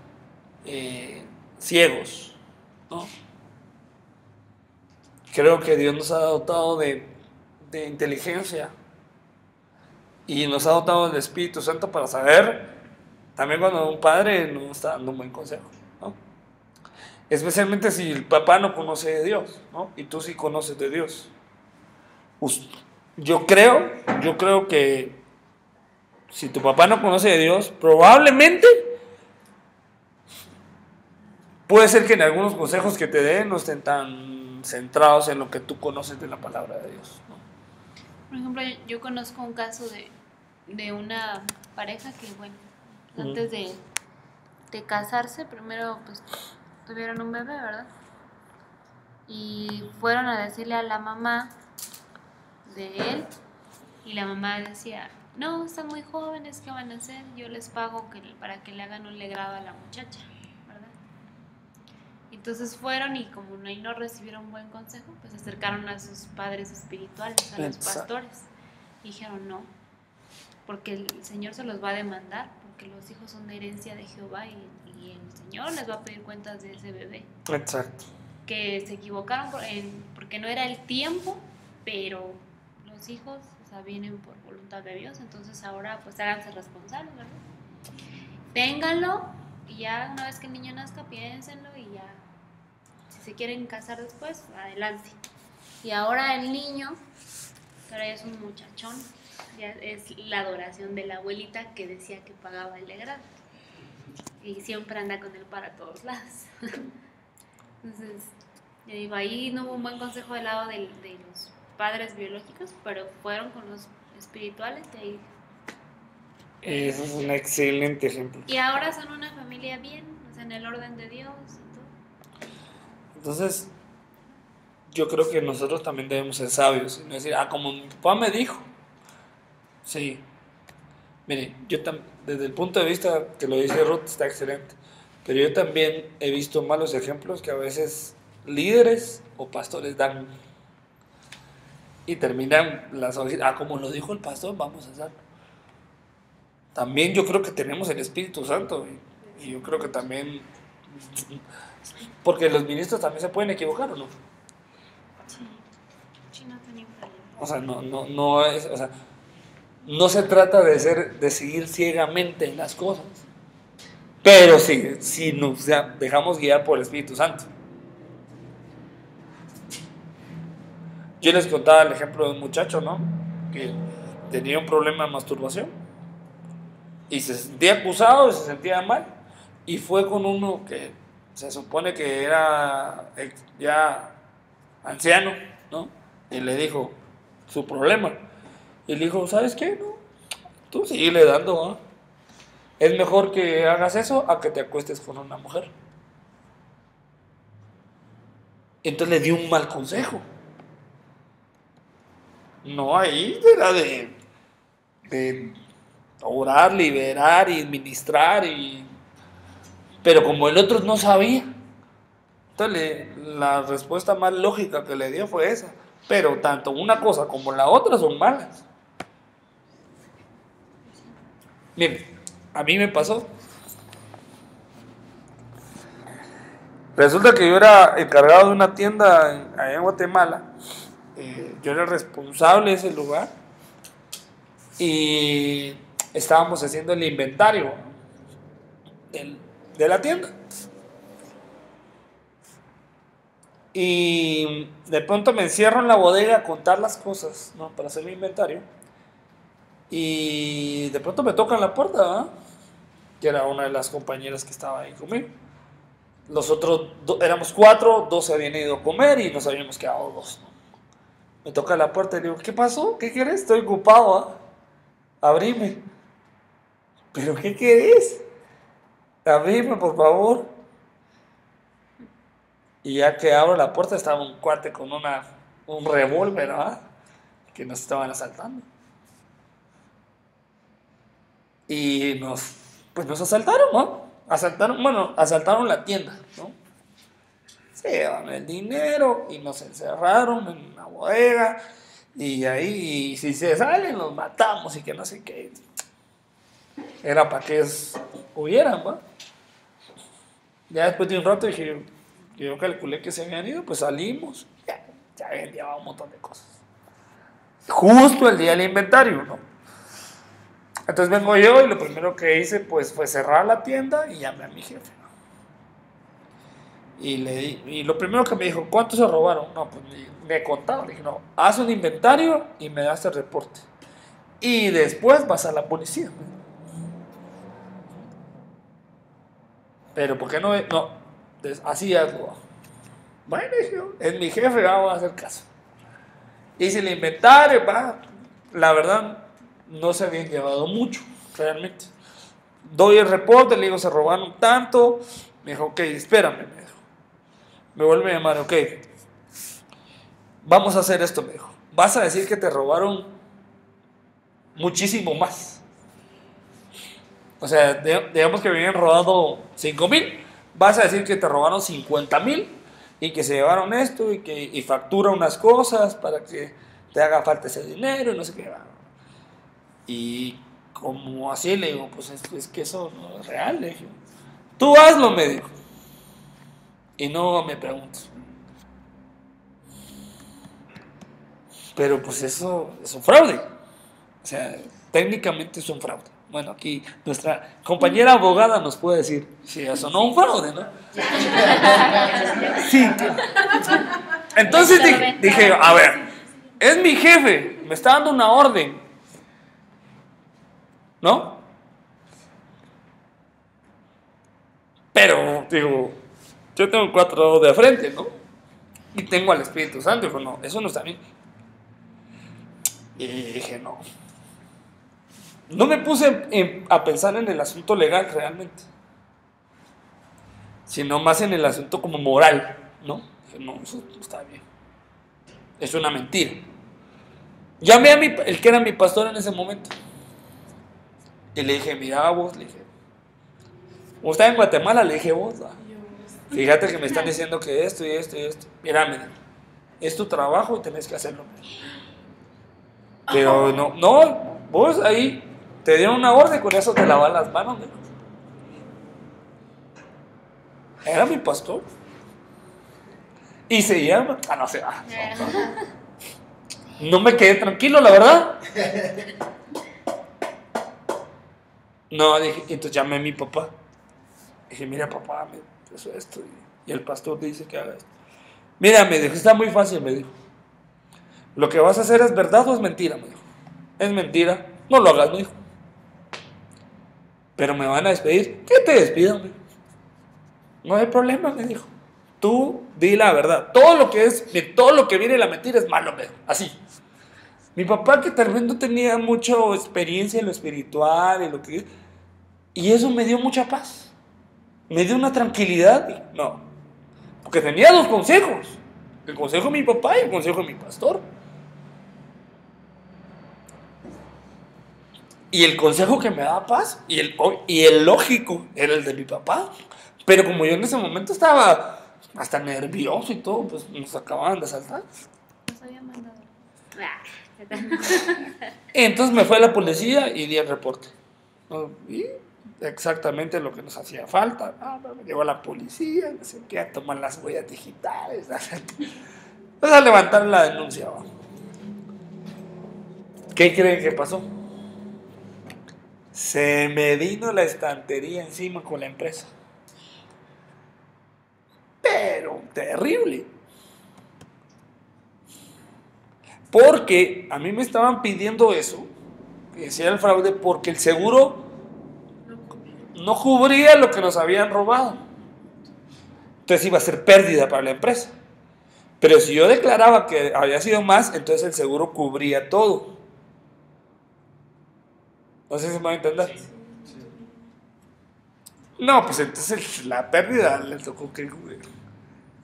ciegos, ¿no? Creo que Dios nos ha dotado de inteligencia y nos ha dotado del Espíritu Santo para saber también cuando un padre nos está dando un buen consejo, ¿no? Especialmente si el papá no conoce de Dios, ¿no? Y tú sí conoces de Dios. Yo creo que si tu papá no conoce de Dios, probablemente puede ser que en algunos consejos que te den no estén tan centrados en lo que tú conoces de la palabra de Dios, ¿no? Por ejemplo, yo conozco un caso de una pareja que, bueno, antes de casarse, primero pues tuvieron un bebé, ¿verdad? Y fueron a decirle a la mamá de él, y la mamá decía, no, están muy jóvenes, ¿qué van a hacer? Yo les pago para que le hagan un legrado a la muchacha, ¿verdad? Entonces fueron y como no recibieron buen consejo, pues se acercaron a sus padres espirituales, a los pastores, y dijeron no, porque el Señor se los va a demandar, porque los hijos son de herencia de Jehová y el Señor les va a pedir cuentas de ese bebé. Exacto. Que se equivocaron porque no era el tiempo, pero los hijos, o sea, vienen por voluntad de Dios, entonces ahora pues háganse responsables, ¿verdad? Ténganlo y ya una vez que el niño nazca, piénsenlo y ya, si se quieren casar después, adelante. Y ahora el niño, que ahora ya es un muchachón, ya es la adoración de la abuelita que decía que pagaba el legrado. Y siempre anda con él para todos lados. Entonces, yo digo, ahí no hubo un buen consejo del lado de los padres biológicos, pero fueron con los espirituales y ahí. Eso es un excelente ejemplo. Y ahora son una familia bien, o sea, en el orden de Dios y todo. Entonces, yo creo que nosotros también debemos ser sabios y no decir, como mi papá me dijo. Sí. Mire, desde el punto de vista que lo dice Ruth, está excelente. Pero yo también he visto malos ejemplos que a veces líderes o pastores dan. Y terminan las ovejas, como lo dijo el pastor, vamos a hacerlo. También yo creo que tenemos el Espíritu Santo. Y yo creo que también, porque los ministros también se pueden equivocar, ¿o no? Sí, no tenía problema. O sea, no es, o sea, no se trata de seguir ciegamente las cosas, pero sí, si nos dejamos guiar por el Espíritu Santo. Yo les contaba el ejemplo de un muchacho, ¿no? Que tenía un problema de masturbación y se sentía acusado y se sentía mal, y fue con uno que se supone que era ya anciano, ¿no? Y le dijo su problema. Y le dijo, ¿sabes qué? No, tú síguele dando, ¿no? Es mejor que hagas eso a que te acuestes con una mujer. Entonces le dio un mal consejo. No, ahí era de orar, liberar y ministrar, Pero como el otro no sabía, entonces la respuesta más lógica que le dio fue esa. Pero tanto una cosa como la otra son malas. Miren, a mí me pasó. Resulta que yo era encargado de una tienda allá en Guatemala. Yo era responsable de ese lugar. Y estábamos haciendo el inventario de la tienda. Y de pronto me encierro en la bodega a contar las cosas, ¿no? Para hacer mi inventario. Y de pronto me tocan la puerta, ¿verdad? Que era una de las compañeras que estaba ahí conmigo. Los otros éramos 4, 2 se habían ido a comer y nos habíamos quedado 2, ¿no? Me toca la puerta y digo, ¿qué pasó? ¿Qué querés? Estoy ocupado, ¿ah? Abrime. ¿Pero qué querés? Abrime, por favor. Y ya que abro la puerta estaba un cuate con un revólver, ¿verdad? Que nos estaban asaltando. Y nos asaltaron, ¿no? Asaltaron la tienda, ¿no? Se llevaron el dinero y nos encerraron en una bodega. Y ahí, si se salen, los matamos y que no sé qué. Era para que ellos hubieran, ¿no? Ya después de un rato dije, yo calculé que se habían ido, pues salimos. Ya habían llevado un montón de cosas. Justo el día del inventario, ¿no? Entonces vengo yo y lo primero que hice pues fue cerrar la tienda y llamé a mi jefe, ¿no? Y lo primero que me dijo, ¿cuánto se robaron? No, pues me contaron. Le dije, no, haz un inventario y me das el reporte. Y después vas a la policía. Pero ¿por qué no? No, así hazlo. Bueno, dije yo, es mi jefe, vamos a hacer caso. Hice el inventario, va. La verdad, no se habían llevado mucho, realmente. Doy el reporte, le digo, se robaron tanto. Me dijo, ok, espérame, me dijo. Me vuelve a llamar, ok. Vamos a hacer esto, me dijo. Vas a decir que te robaron muchísimo más. O sea, digamos que me habían robado 5,000. Vas a decir que te robaron 50,000 y que se llevaron esto y factura unas cosas para que te haga falta ese dinero y no sé qué. Y como así le digo, pues es que eso no es real, le dije. Tú hazlo, me dijo. Y no me preguntes. Pero pues eso es un fraude. O sea, técnicamente es un fraude. Bueno, aquí nuestra compañera abogada nos puede decir si eso no es un fraude, ¿no? Sí. Entonces dije, a ver, es mi jefe, me está dando una orden, ¿no? Pero, digo, yo tengo 4 de frente, ¿no? Y tengo al Espíritu Santo. Dijo, no, eso no está bien. Y dije, no. No me puse a pensar en el asunto legal realmente, sino más en el asunto como moral, ¿no? Dije, no, eso no está bien. Es una mentira. Llamé a el que era mi pastor en ese momento. Y le dije, mira vos, le dije, como estaba en Guatemala, le dije vos, fíjate que me están diciendo que esto y esto y esto. Mira, es tu trabajo y tenés que hacerlo. Pero no, vos ahí te dieron una orden, con eso te lavas las manos, ¿no? Era mi pastor. Y se llama. No sé. No me quedé tranquilo, la verdad. No, dije, entonces llamé a mi papá. Dije, mira papá, me pasó esto. Y el pastor dice que haga esto. Mira, me dijo, está muy fácil, me dijo. Lo que vas a hacer es verdad o es mentira, me dijo. Es mentira, no lo hagas, me dijo. Pero me van a despedir. ¿Qué te despidan, me dijo? No hay problema, me dijo. Tú di la verdad. Todo lo que viene de la mentira es malo, me dijo. Así. Mi papá, que tal vez no tenía mucha experiencia en lo espiritual y eso me dio mucha paz. Me dio una tranquilidad. No. Porque tenía 2 consejos. El consejo de mi papá y el consejo de mi pastor. Y el consejo que me daba paz y el lógico era el de mi papá. Pero como yo en ese momento estaba hasta nervioso y todo, pues nos acababan de asaltar. Nos había mandado. Entonces me fue a la policía y di el reporte. ¿No? Y exactamente lo que nos hacía falta. Me llegó la policía, no sé qué, a tomar las huellas digitales. Pues a levantar la denuncia. ¿No? ¿Qué creen que pasó? Se me vino la estantería encima con la empresa. Pero terrible. Porque a mí me estaban pidiendo eso, que decía el fraude, porque el seguro no cubría lo que nos habían robado. Entonces iba a ser pérdida para la empresa. Pero si yo declaraba que había sido más, entonces el seguro cubría todo. No sé si me va a entender. No, pues entonces la pérdida le tocó que cubrir.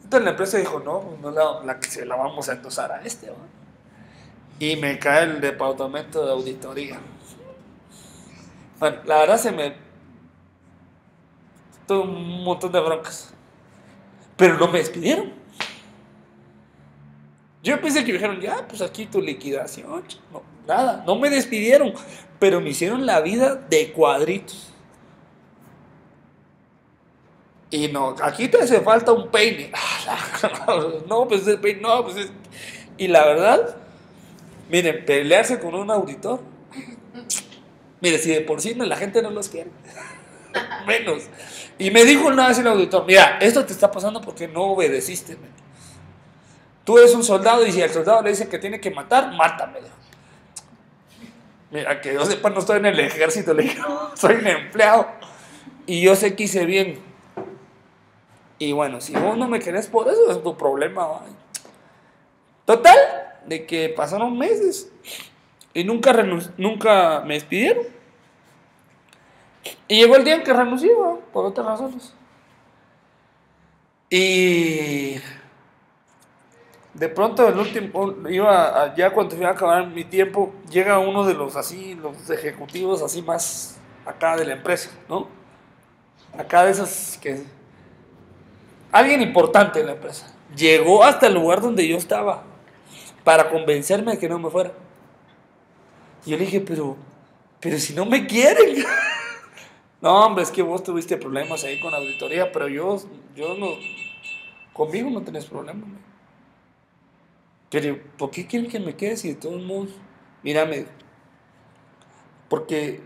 Entonces la empresa dijo, no la que se la vamos a endosar a este, ¿no? Y me cae el departamento de auditoría. Bueno, la verdad tuve un montón de broncas. Pero no me despidieron. Yo pensé que me dijeron, ya, pues aquí tu liquidación. No, nada, no me despidieron. Pero me hicieron la vida de cuadritos. Y no, aquí te hace falta un peine. No, pues el peine, no, pues es... Y la verdad, miren, pelearse con un auditor. Mire, si de por sí la gente no los quiere, menos. Y me dijo una vez el auditor, mira, esto te está pasando porque no obedeciste. Tú eres un soldado y si al soldado le dicen que tiene que matar, mátame. Mira, que yo sepa, no estoy en el ejército, le dije, soy un empleado. Y yo sé que hice bien. Y bueno, si vos no me querés por eso, es tu problema. ¿Va? Total, de que pasaron meses y nunca me despidieron. Y llegó el día en que renuncié, ¿va? Por otras razones. Y de pronto, el último, ya cuando iba a acabar mi tiempo, llega uno de los ejecutivos así más acá de la empresa, ¿no? Acá de esos que... Alguien importante en la empresa. Llegó hasta el lugar donde yo estaba para convencerme de que no me fuera. Y yo le dije, pero si no me quieren. No, hombre, es que vos tuviste problemas ahí con la auditoría, pero yo no, conmigo no tenés problema. Pero ¿por qué quieren que me quede si de todos modos? Mírame, porque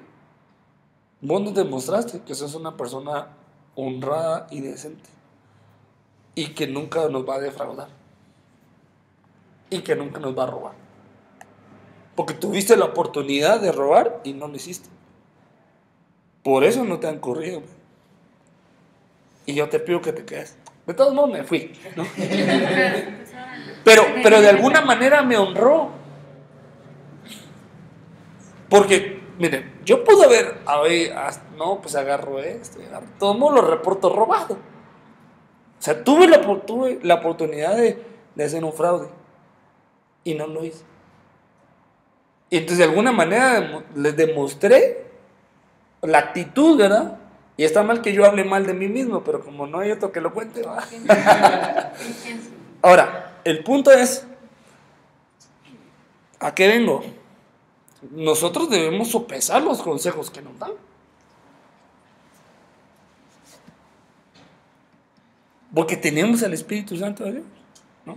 vos nos demostraste que sos una persona honrada y decente. Y que nunca nos va a defraudar. Y que nunca nos va a robar. Porque tuviste la oportunidad de robar y no lo hiciste. Por eso no te han corrido. Y yo te pido que te quedes. De todos modos me fui, ¿no? Pero de alguna manera me honró. Porque, miren, yo pude haber, no, pues agarro esto, de todos modos lo reporto robado. O sea, tuve la oportunidad de hacer un fraude y no lo hice. Y entonces de alguna manera les demostré la actitud, ¿verdad? Y está mal que yo hable mal de mí mismo, pero como no hay otro que lo cuente, ¿va? Ahora, el punto es, ¿a qué vengo? Nosotros debemos sopesar los consejos que nos dan. Porque tenemos al Espíritu Santo de Dios, ¿no?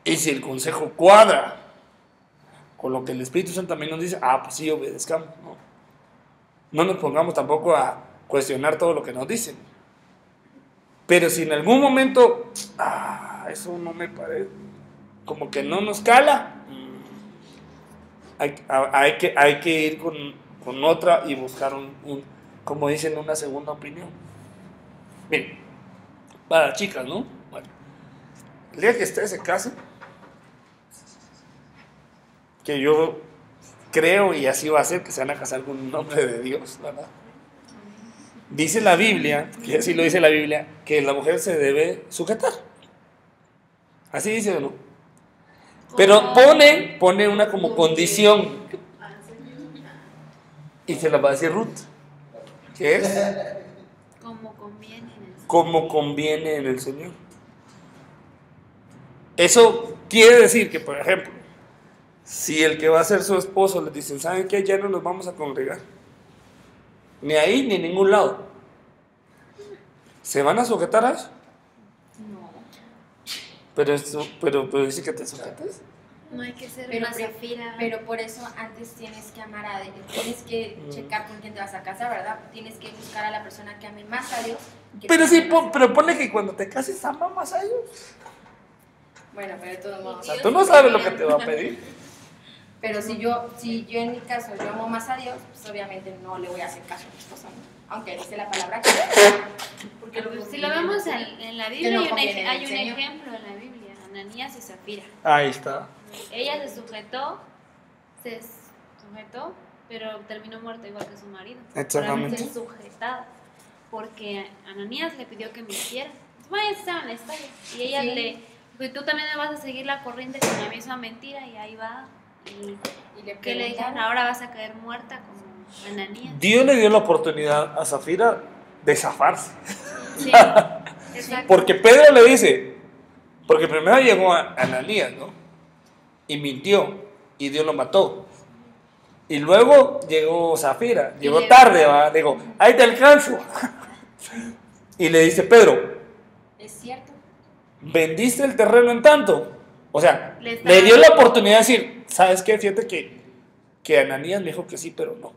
Y si el consejo cuadra con lo que el Espíritu Santo también nos dice, pues sí, obedezcamos, ¿no? No nos pongamos tampoco a cuestionar todo lo que nos dicen. Pero si en algún momento, eso no me parece, como que no nos cala, hay que ir con otra y buscar como dicen, una segunda opinión. Miren, para las chicas, ¿no? Bueno, el día que esté ese caso, que yo creo y así va a ser, que se van a casar con un nombre de Dios, ¿verdad? Dice la Biblia, que así lo dice la Biblia, que la mujer se debe sujetar. Así dice, ¿no? Pero pone una como condición. Y se la va a decir Ruth. que es Como conviene en el Señor. como conviene en el Señor. Eso quiere decir que, por ejemplo, si el que va a ser su esposo le dicen, ¿saben qué? Ya no nos vamos a congregar. Ni ahí ni en ningún lado. ¿Se van a sujetar a eso? No. Pero dice que te sujetes. No hay que ser Pero, una Zafira. pero por eso antes tienes que amar a Dios, tienes que checar con quién te vas a casar, ¿verdad? Tienes que buscar a la persona que ame más a Dios. que Pero te sí, ame más. pero ponle que cuando te cases ama más a ellos. Bueno, pero de todos modos. O sea, tú no sabes lo que te va a pedir. Pero si yo en mi caso yo amo más a Dios, pues obviamente no le voy a hacer caso a mi esposa, ¿no? Aunque dice la palabra que porque Pues, si lo vemos en la Biblia, no hay un, conviene en el hay un Señor. ejemplo en la Biblia, Ananías y Zafira. Ahí está. Ella se sujetó, pero terminó muerta igual que su marido. Exactamente. Por haberse sujetado. Porque Ananías le pidió que mintiera. Vaya, estaba en la historia. Y ella Sí. le dijo, tú también me vas a seguir la corriente con la misma mentira. Y ahí va. y le ¿Qué le dijeron? preguntaron, Ahora vas a caer muerta como Ananías. Dios le dio la oportunidad a Zafira de zafarse. Sí, exacto. Porque Pedro le dice, porque primero llegó a Ananías, ¿no? Y mintió, y Dios lo mató. Y luego llegó Zafira, llegó llegó- tarde, ¿va? Digo, ahí te alcanzo. Y le dice, Pedro, ¿es cierto? ¿vendiste el terreno en tanto? O sea, Le le estaba- dio la oportunidad de decir, ¿sabes qué? Fíjate que Ananías me dijo que sí, pero no.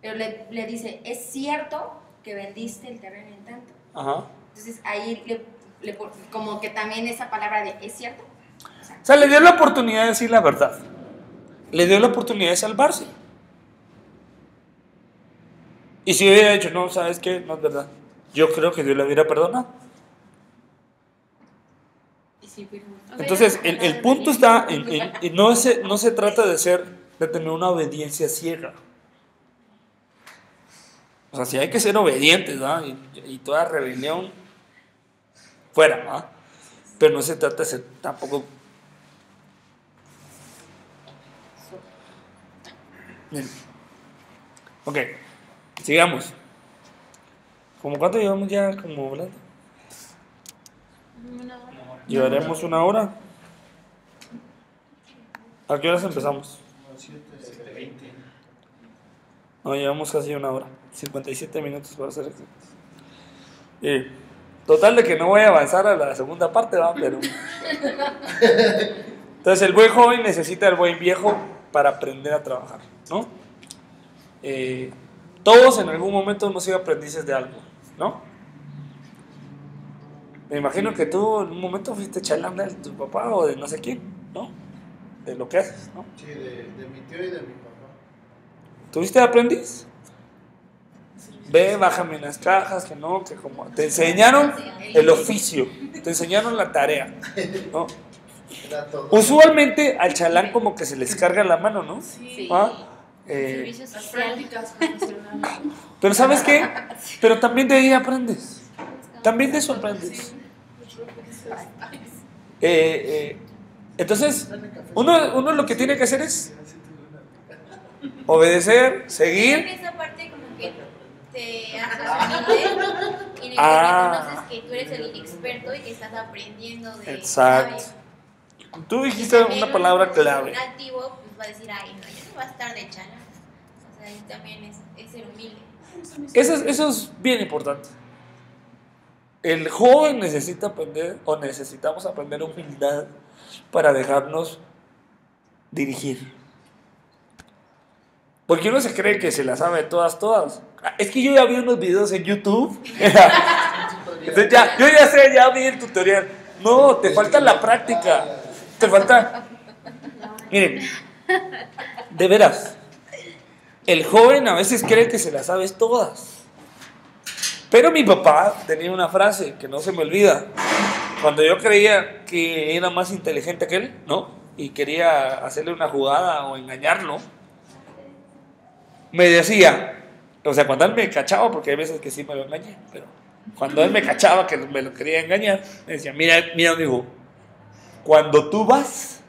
Pero le dice, ¿es cierto que vendiste el terreno en tanto? Ajá. Entonces ahí como que también esa palabra de ¿es cierto? O sea, le dio la oportunidad de decir la verdad. Le dio la oportunidad de salvarse. Y si hubiera dicho, no, ¿sabes qué? No es verdad. Yo creo que Dios le hubiera perdonado. Y sí, pues, Entonces, el punto está en no se trata de tener una obediencia ciega. O sea, si hay que ser obedientes, ¿verdad? Y toda rebelión fuera, ¿verdad? Pero no se trata de ser tampoco. Bien. Ok, sigamos. ¿Cómo cuánto llevamos ya como hablando? ¿Llevaremos una hora? ¿A qué horas empezamos? 7:20. No, llevamos casi una hora. 57 minutos para ser exactos. Total de que no voy a avanzar a la segunda parte, ¿va? Pero... Entonces el buen joven necesita al buen viejo para aprender a trabajar, ¿no? Todos en algún momento hemos sido aprendices de algo, ¿no? Me imagino que tú en un momento fuiste chalanda de tu papá o de no sé quién, ¿no? De lo que haces, ¿no? Sí, de mi tío y de mi papá. ¿Tuviste aprendiz? Ve, bájame las cajas, que no, que como... Te enseñaron el oficio, te enseñaron la tarea, ¿no? Era todo. Usualmente al chalán como que se les carga la mano, ¿no? Sí. ¿Ah? Servicio social. Prácticas profesionales. Pero ¿sabes qué? Pero también de ahí aprendes. También de eso aprendes. Entonces, uno lo que tiene que hacer es obedecer, En seguir. esa parte como que te haces humilde y en el que Ah. reconoces que tú eres el experto y que estás aprendiendo de Exacto. ¿sabes? Tú Y dijiste también una palabra un clave. activo pues va a decir, ay, no, yo no voy a estar de chala. O sea, y también es ser humilde. Eso es bien importante. El joven necesita aprender o necesitamos aprender humildad para dejarnos dirigir. Porque uno se cree que se la sabe todas. Es que yo ya vi unos videos en YouTube. Entonces yo ya sé, ya vi el tutorial. No, te falta la práctica. Te falta... Miren, de veras, el joven a veces cree que se las sabes todas. Pero mi papá tenía una frase que no se me olvida. Cuando yo creía que era más inteligente que él, ¿no? Y quería hacerle una jugada o engañarlo, me decía, o sea, cuando él me cachaba, porque hay veces que sí me lo engañé, pero cuando él me cachaba que me lo quería engañar, me decía, mira, amigo, cuando tú vas,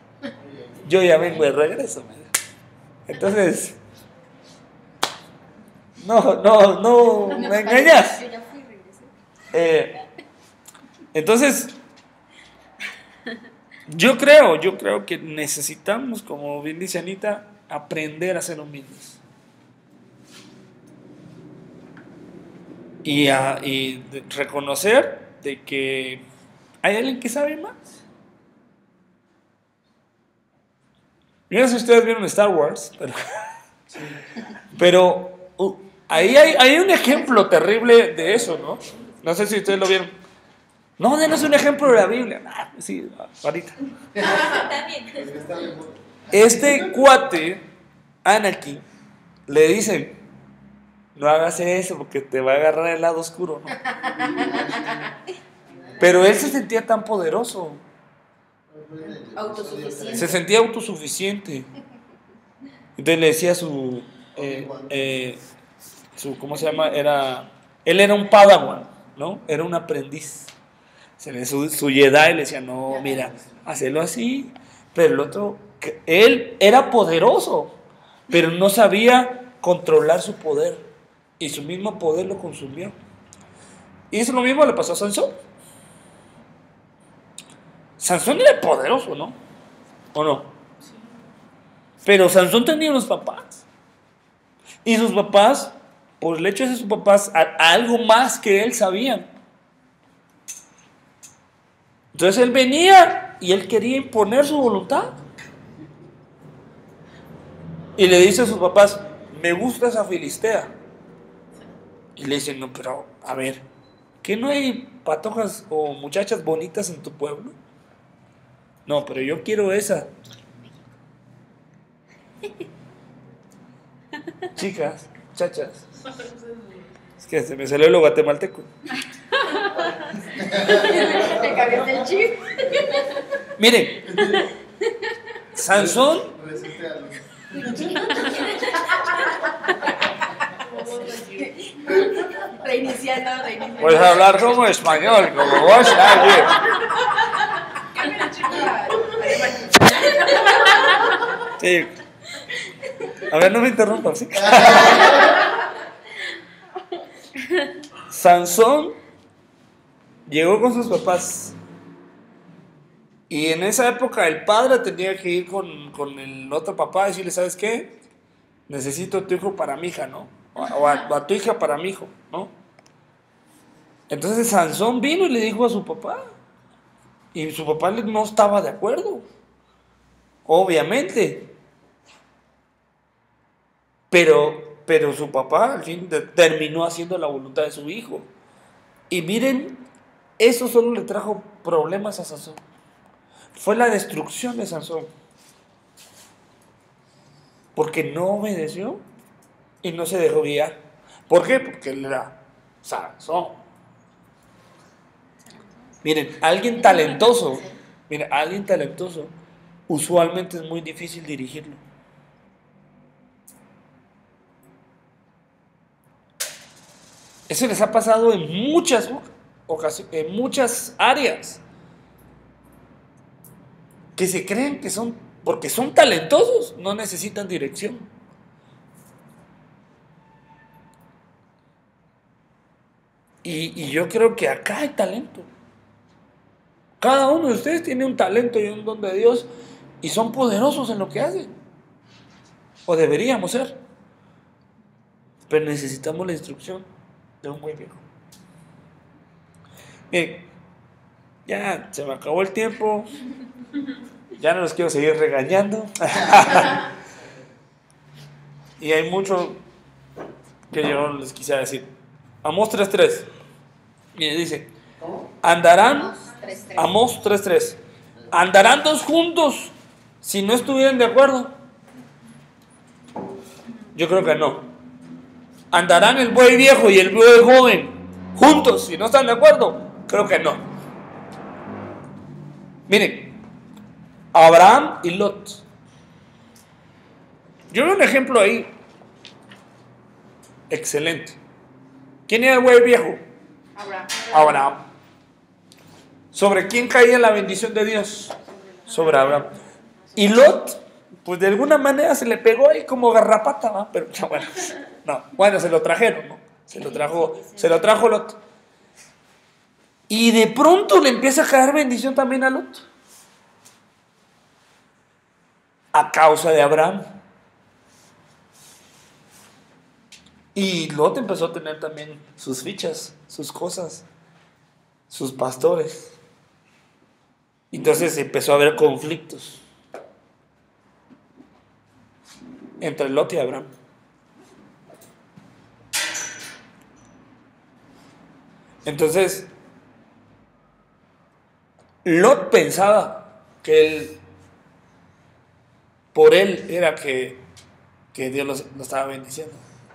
yo ya vengo de regreso. Entonces, No, me engañas. Yo ya fui y regresé. Entonces, yo creo que necesitamos, como bien dice Anita, aprender a ser humildes. Y reconocer de que hay alguien que sabe más. Yo no sé si ustedes vieron Star Wars, pero ahí hay un ejemplo terrible de eso, ¿no? No sé si ustedes lo vieron. No, denos un ejemplo de la Biblia. Sí, ahorita. También. Este cuate, Anakin, le dice, no hagas eso porque te va a agarrar el lado oscuro, ¿no? Pero él se sentía tan poderoso, Autosuficiente. se sentía autosuficiente. Entonces le decía su ¿cómo se llama? Él era un padawan, ¿no? Era un aprendiz. Su Jedi le decía, no, mira, hacelo así. Pero el otro, él era poderoso, pero no sabía controlar su poder. Y su mismo poder lo consumió. Y eso lo mismo le pasó a Sansón. Sansón era poderoso, ¿no? ¿O no? Pero Sansón tenía unos papás. Y sus papás, por el hecho de ser sus papás, algo más que él sabían. Entonces él venía y él quería imponer su voluntad. Y le dice a sus papás, me gusta esa filistea. Y le dicen, no, pero a ver, ¿qué no hay patojas o muchachas bonitas en tu pueblo? No, pero yo quiero esa. Chicas, muchachas. Es que se me salió lo guatemalteco. Te cambiaste el chip. Miren, Sansón, Reiniciando. puedes hablar como español, como vos, nadie. Cambia el chip a alemán. Sí. A ver, no me interrumpas, ¿sí? Sansón llegó con sus papás. Y en esa época el padre tenía que ir con el otro papá y decirle, ¿sabes qué? Necesito a tu hijo para mi hija, ¿no? O a tu hija para mi hijo, ¿no? Entonces Sansón vino y le dijo a su papá. Y su papá no estaba de acuerdo. Obviamente. Pero su papá al fin terminó haciendo la voluntad de su hijo. Y miren, eso solo le trajo problemas a Sansón. Fue la destrucción de Sansón. Porque no obedeció y no se dejó guiar. ¿Por qué? Porque él era Sansón. Miren, alguien talentoso, usualmente es muy difícil dirigirlo. Eso les ha pasado en muchas ocasiones, en muchas áreas. Que se creen que son, porque son talentosos, no necesitan dirección. Y yo creo que acá hay talento. Cada uno de ustedes tiene un talento y un don de Dios y son poderosos en lo que hacen. O deberíamos ser. Pero necesitamos la instrucción de un buen viejo. Miren, ya se me acabó el tiempo. Ya no los quiero seguir regañando. Y hay mucho que yo les quisiera decir. Amós 3:3. Miren, dice: andarán, Amós 3:3. ¿Andarán dos juntos si no estuvieran de acuerdo? Yo creo que no. ¿Andarán el buey viejo y el buey joven juntos si no están de acuerdo? Creo que no. Miren, Abraham y Lot. Yo veo un ejemplo ahí excelente. ¿Quién era el buey viejo? Abraham. ¿Sobre quién caía la bendición de Dios? Sobre Abraham. Y Lot pues de alguna manera se le pegó ahí como garrapata, ¿va? Pero bueno, no, bueno, se lo trajeron, ¿no? Se lo trajo Lot. Y de pronto le empieza a caer bendición también a Lot. A causa de Abraham. Y Lot empezó a tener también sus fichas, sus cosas, sus pastores. Entonces empezó a haber conflictos entre Lot y Abraham. Entonces, Lot pensaba que por él era que Dios lo estaba bendiciendo.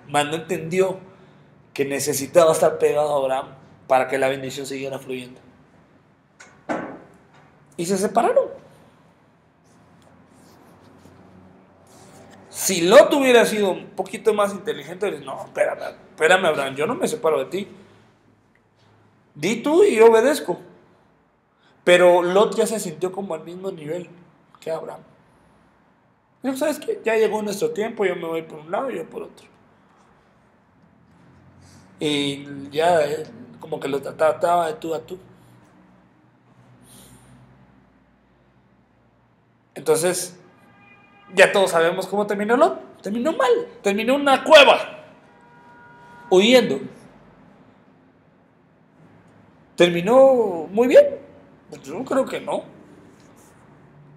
Mas no entendió que necesitaba estar pegado a Abraham para que la bendición siguiera fluyendo. Y se separaron. Si Lot hubiera sido un poquito más inteligente, no, espérame Abraham, yo no me separo de ti. Di tú y yo obedezco. Pero Lot ya se sintió como al mismo nivel que Abraham. Dijo, ¿sabes qué? Ya llegó nuestro tiempo, yo me voy por un lado y yo por otro. Y ya como que lo trataba de tú a tú. Entonces, ya todos sabemos cómo terminó Lot. Terminó mal, terminó en una cueva, huyendo. ¿Terminó muy bien? Pues yo creo que no.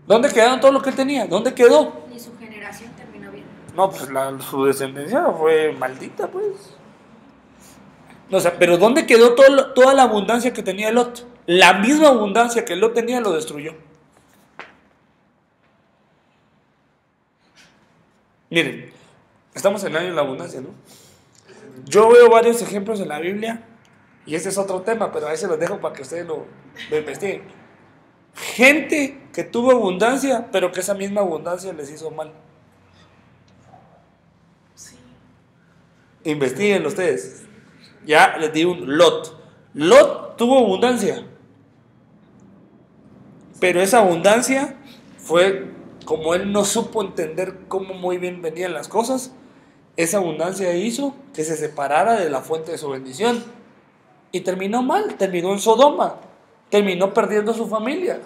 ¿Dónde quedaron todo lo que él tenía? ¿Dónde quedó? Ni su generación terminó bien. No, pues su descendencia fue maldita, pues. O sea, pero ¿dónde quedó toda la abundancia que tenía Lot? La misma abundancia que Lot tenía lo destruyó. Miren, estamos en el año de la abundancia, ¿no? Yo veo varios ejemplos en la Biblia, y este es otro tema, pero ahí se los dejo para que ustedes lo investiguen. Gente que tuvo abundancia, pero que esa misma abundancia les hizo mal. Investíguenlo ustedes. Ya les di un Lot. Lot tuvo abundancia, pero esa abundancia fue como él no supo entender cómo muy bien venían las cosas. Esa abundancia hizo que se separara de la fuente de su bendición y terminó mal, terminó en Sodoma, terminó perdiendo a su familia.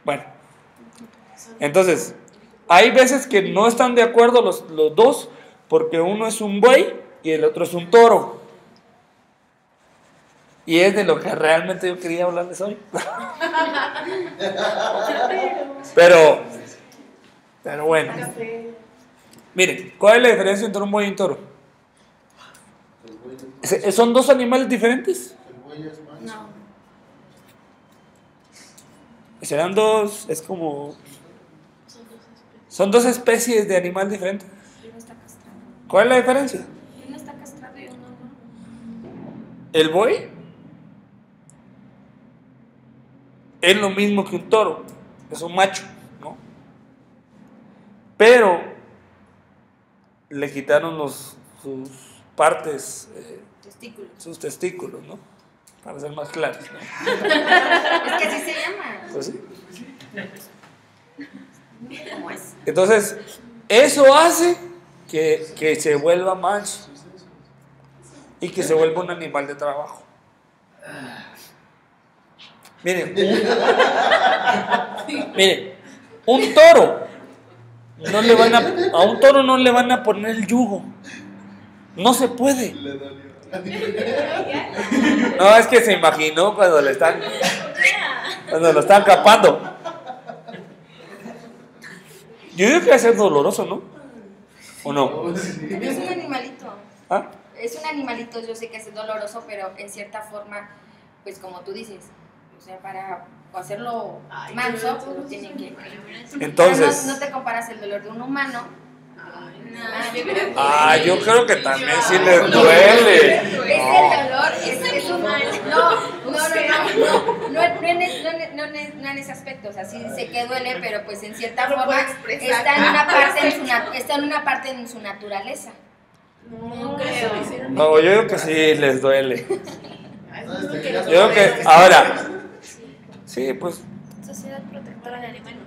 Bueno, entonces hay veces que no están de acuerdo los dos, porque uno es un buey y el otro es un toro. Y es de lo que realmente yo quería hablarles hoy. Pero bueno. Miren, ¿cuál es la diferencia entre un buey y un toro? ¿Son dos animales diferentes? El buey es manso. No. Serán dos, es como... Son dos especies de animal diferentes. Uno está castrado. ¿Cuál es la diferencia? Uno está castrado y uno no. El buey es lo mismo que un toro, es un macho, ¿no? Pero le quitaron sus partes, Testículos. sus testículos, ¿no? Para ser más claros, ¿no? Es que así se llama. Pues sí. ¿Cómo es? Entonces, eso hace que se vuelva manso y que se vuelva un animal de trabajo. Miren, un toro a un toro no le van a poner el yugo. No se puede. No, es que se imaginó cuando lo están capando. Yo digo que va a ser doloroso, ¿no? ¿O no? Es un animalito. ¿Ah? Es un animalito, yo sé que es doloroso, pero en cierta forma, pues como tú dices, o sea, para hacerlo manso, pues lo tienen que... Entonces... No te comparas el dolor de un humano. Yo creo que también sí les duele. Es el dolor, es un... No en ese aspecto, o sea, sí sé que duele, pero pues en cierta forma está en una parte en su naturaleza. No creo. No, yo creo que sí les duele. Yo creo que ahora, sí, pues Sociedad Protectora de Animales.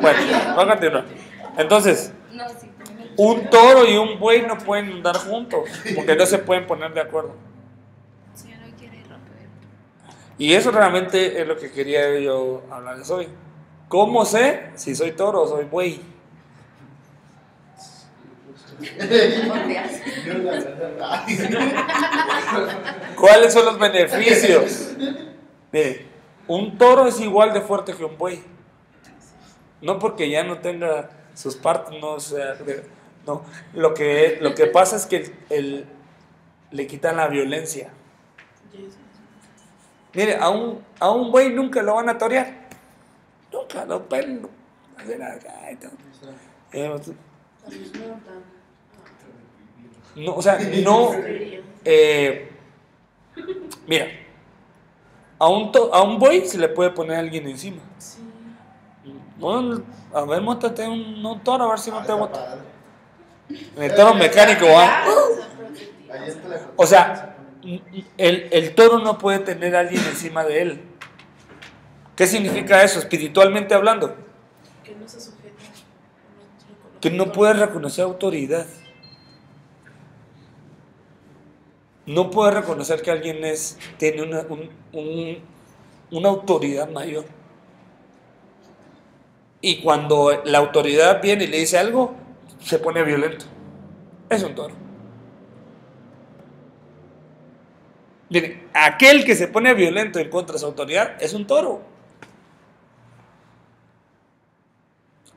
Bueno, vamos a continuar. Entonces, No, sí. un toro y un buey no pueden andar juntos porque no se pueden poner de acuerdo. Si no quiere ir rápido. Y eso realmente es lo que quería yo hablarles hoy. ¿Cómo sé si soy toro o soy buey? Yo la verdad. ¿Cuáles son los beneficios? Mire, un toro es igual de fuerte que un buey. No porque ya no tenga sus partes, no, o sea, no. Lo que pasa es que le quitan la violencia. Mire, a un buey nunca lo van a torear. Nunca lo pueden hacer acá y todo. No, o sea, no. Mira, a un buey se le puede poner a alguien encima. Bueno, a ver, móntate un toro, a ver si no te bota. El toro mecánico, ¿va? Ahí está la O sea, el toro no puede tener a alguien encima de él. ¿Qué significa eso, espiritualmente hablando? Que no se sujeta. Que no puede reconocer autoridad. No puede reconocer que alguien tiene una autoridad mayor. Y cuando la autoridad viene y le dice algo, se pone violento. Es un toro. Miren, aquel que se pone violento en contra de su autoridad es un toro.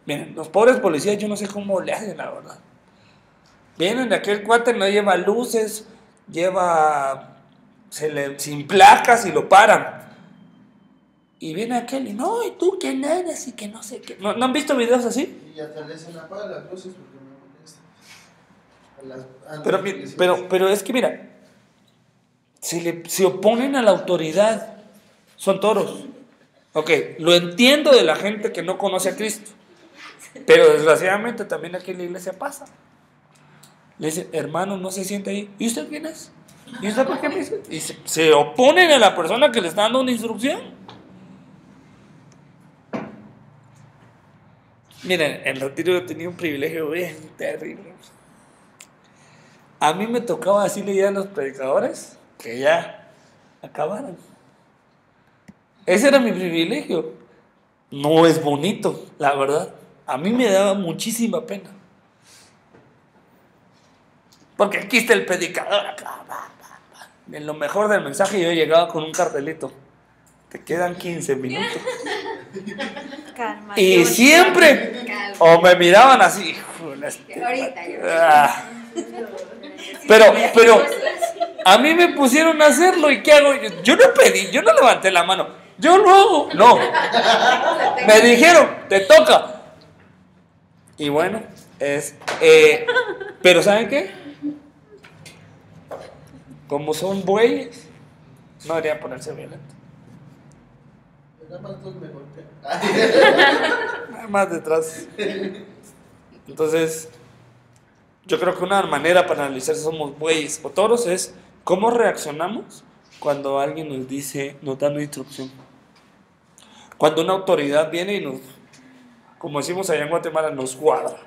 Miren, los pobres policías yo no sé cómo le hacen, la verdad. Vienen de aquel cuate, no lleva luces, sin placas y lo paran. Y viene aquel y no, ¿y tú quién eres? Y que no sé qué. ¿No han visto videos así? Y hasta le dicen apaga las luces porque me molesta. Pero es que mira, se oponen a la autoridad, son toros. Ok, lo entiendo de la gente que no conoce a Cristo, pero desgraciadamente también aquí en la iglesia pasa. Le dicen, hermano, no se siente ahí. ¿Y usted quién es? ¿Y usted por qué me dice? Y se oponen a la persona que le está dando una instrucción. Miren, en retiro yo tenía un privilegio bien terrible. A mí me tocaba decirle ya a los predicadores que ya acabaran. Ese era mi privilegio. No es bonito, la verdad. A mí me daba muchísima pena. Porque aquí está el predicador. En lo mejor del mensaje yo llegaba con un cartelito. Te quedan 15 minutos. Calma. Y siempre, o me miraban así, híjole, Ahorita yo. Pero a mí me pusieron a hacerlo y ¿qué hago? Yo no pedí, yo no levanté la mano, yo lo hago, no. Me dijeron, te toca. Y bueno, pero ¿saben qué? Como son bueyes, no deberían ponerse violentos. Nada más dos me golpean. Nada más detrás. Entonces, yo creo que una manera para analizar si somos bueyes o toros es cómo reaccionamos cuando alguien nos da una instrucción. Cuando una autoridad viene y como decimos allá en Guatemala, nos cuadra.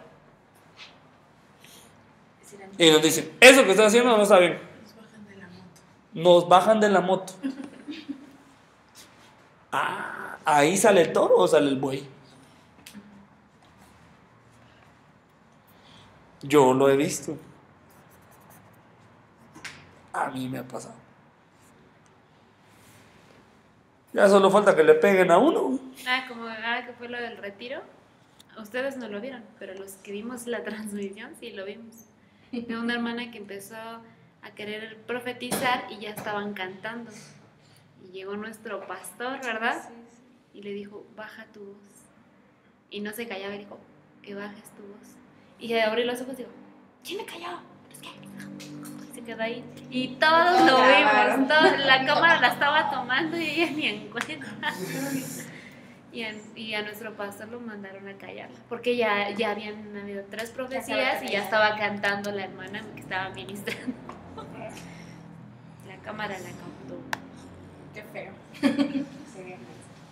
Y nos dicen, eso que están haciendo no está bien. Nos bajan de la moto. ¿Ahí sale el toro o sale el buey? Yo lo he visto. A mí me ha pasado. Ya solo falta que le peguen a uno. Como que fue lo del retiro. Ustedes no lo vieron, pero los que vimos la transmisión sí lo vimos. De una hermana que empezó a querer profetizar y ya estaban cantando. Y llegó nuestro pastor, ¿verdad? Y le dijo, baja tu voz. Y no se callaba y dijo, que bajes tu voz. Y se abrió los ojos y dijo, ¿quién me calló? ¿Es que? Y se quedó ahí. Y todos lo vimos. La cámara la estaba tomando y ella ni en cuenta. Y a nuestro pastor lo mandaron a callarla. Porque ya habían habido 3 profecías y ya estaba cantando la hermana que estaba ministrando. La cámara la captó. Qué feo.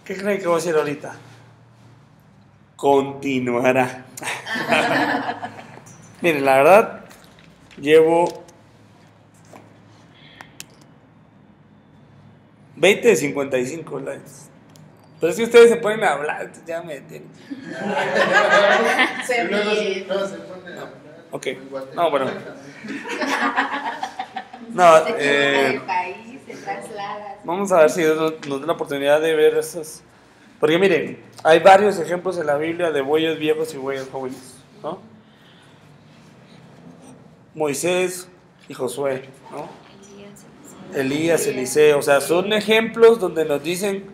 ¿Qué creen que voy a decir ahorita? Continuará. Miren, la verdad, llevo 20 de 55 likes. Pero es que ustedes se ponen a hablar, ya me detienen. Se ríe. No, se pone a hablar. Ok, no, bueno. No, Se equivoca del país, se traslada. vamos a ver si Dios nos da la oportunidad de ver esas. Porque miren, hay varios ejemplos en la Biblia de bueyes viejos y bueyes jóvenes, ¿no? Moisés y Josué, ¿no? Elías, Eliseo, o sea, son ejemplos donde nos dicen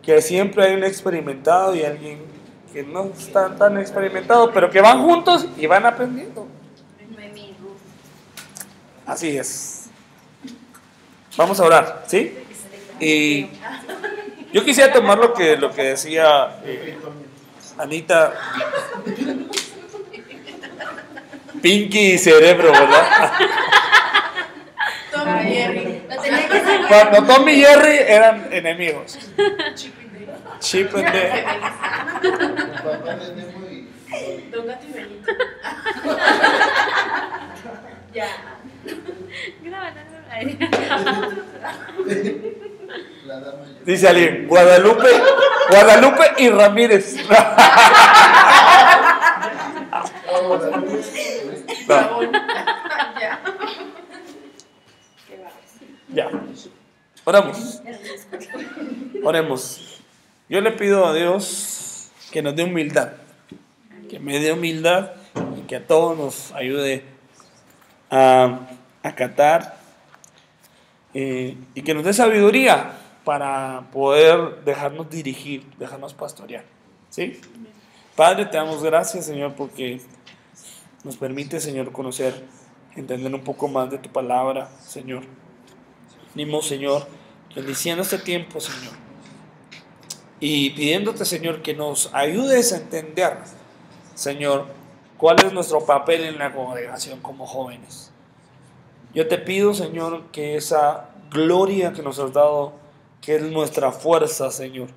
que siempre hay un experimentado y alguien que no está tan experimentado, pero que van juntos y van aprendiendo. Noemí, Ruth. Así es. Vamos a orar, ¿sí? Y yo quisiera tomar lo que decía Anita. Pinky y Cerebro, ¿verdad? Tom y Jerry. Lo tenía que sacar. Cuando Tom y Jerry eran enemigos. Chip and Dale. Chip and Dale. El papá de Nemo y Don Gato y Benito. Ya. la dama y yo. Dice alguien, Guadalupe y Ramírez. Ahora, No, Ya. ya. Oramos. Oremos. Yo le pido a Dios que nos dé humildad. Que me dé humildad y que a todos nos ayude a acatar y que nos dé sabiduría para poder dejarnos dirigir, dejarnos pastorear. ¿Sí? Padre, te damos gracias, Señor, porque nos permite, Señor, conocer, entender un poco más de tu palabra, Señor. Venimos, Señor, bendiciendo este tiempo, Señor, y pidiéndote, Señor, que nos ayudes a entender, Señor, cuál es nuestro papel en la congregación como jóvenes. Yo te pido, Señor, que esa gloria que nos has dado, que es nuestra fuerza, Señor,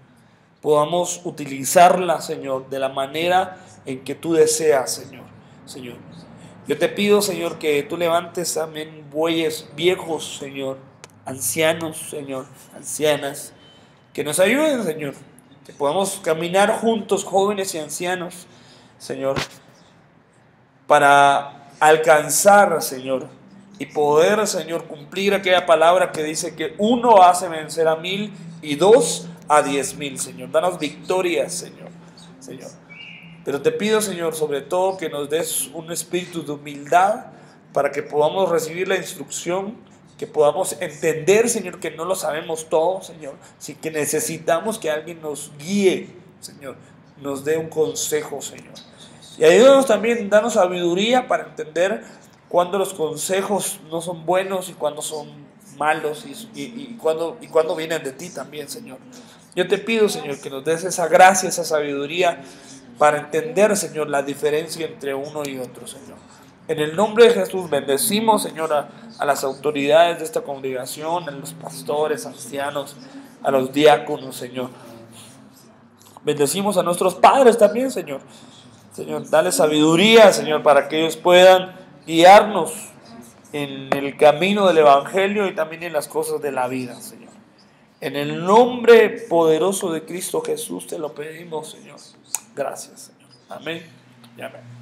podamos utilizarla, Señor, de la manera en que tú deseas, Señor. Yo te pido, Señor, que tú levantes también bueyes viejos, Señor, ancianos, Señor, ancianas, que nos ayuden, Señor, que podamos caminar juntos, jóvenes y ancianos, Señor, para alcanzar, Señor, y poder, Señor, cumplir aquella palabra que dice que 1 hace vencer a 1000 y 2 a 10,000, Señor. Danos victorias, Señor. Pero te pido, Señor, sobre todo que nos des un espíritu de humildad para que podamos recibir la instrucción, que podamos entender, Señor, que no lo sabemos todo, Señor, sí que necesitamos que alguien nos guíe, Señor, nos dé un consejo, Señor. Y ayúdanos también, danos sabiduría para entender cuándo los consejos no son buenos y cuándo son malos y cuándo vienen de ti también, Señor. Yo te pido, Señor, que nos des esa gracia, esa sabiduría para entender, Señor, la diferencia entre uno y otro, Señor. En el nombre de Jesús bendecimos, Señor, a las autoridades de esta congregación, a los pastores, ancianos, a los diáconos, Señor. Bendecimos a nuestros padres también, Señor. Señor, dale sabiduría, Señor, para que ellos puedan guiarnos en el camino del Evangelio y también en las cosas de la vida, Señor. En el nombre poderoso de Cristo Jesús te lo pedimos, Señor. Gracias, Señor. Amén y amén.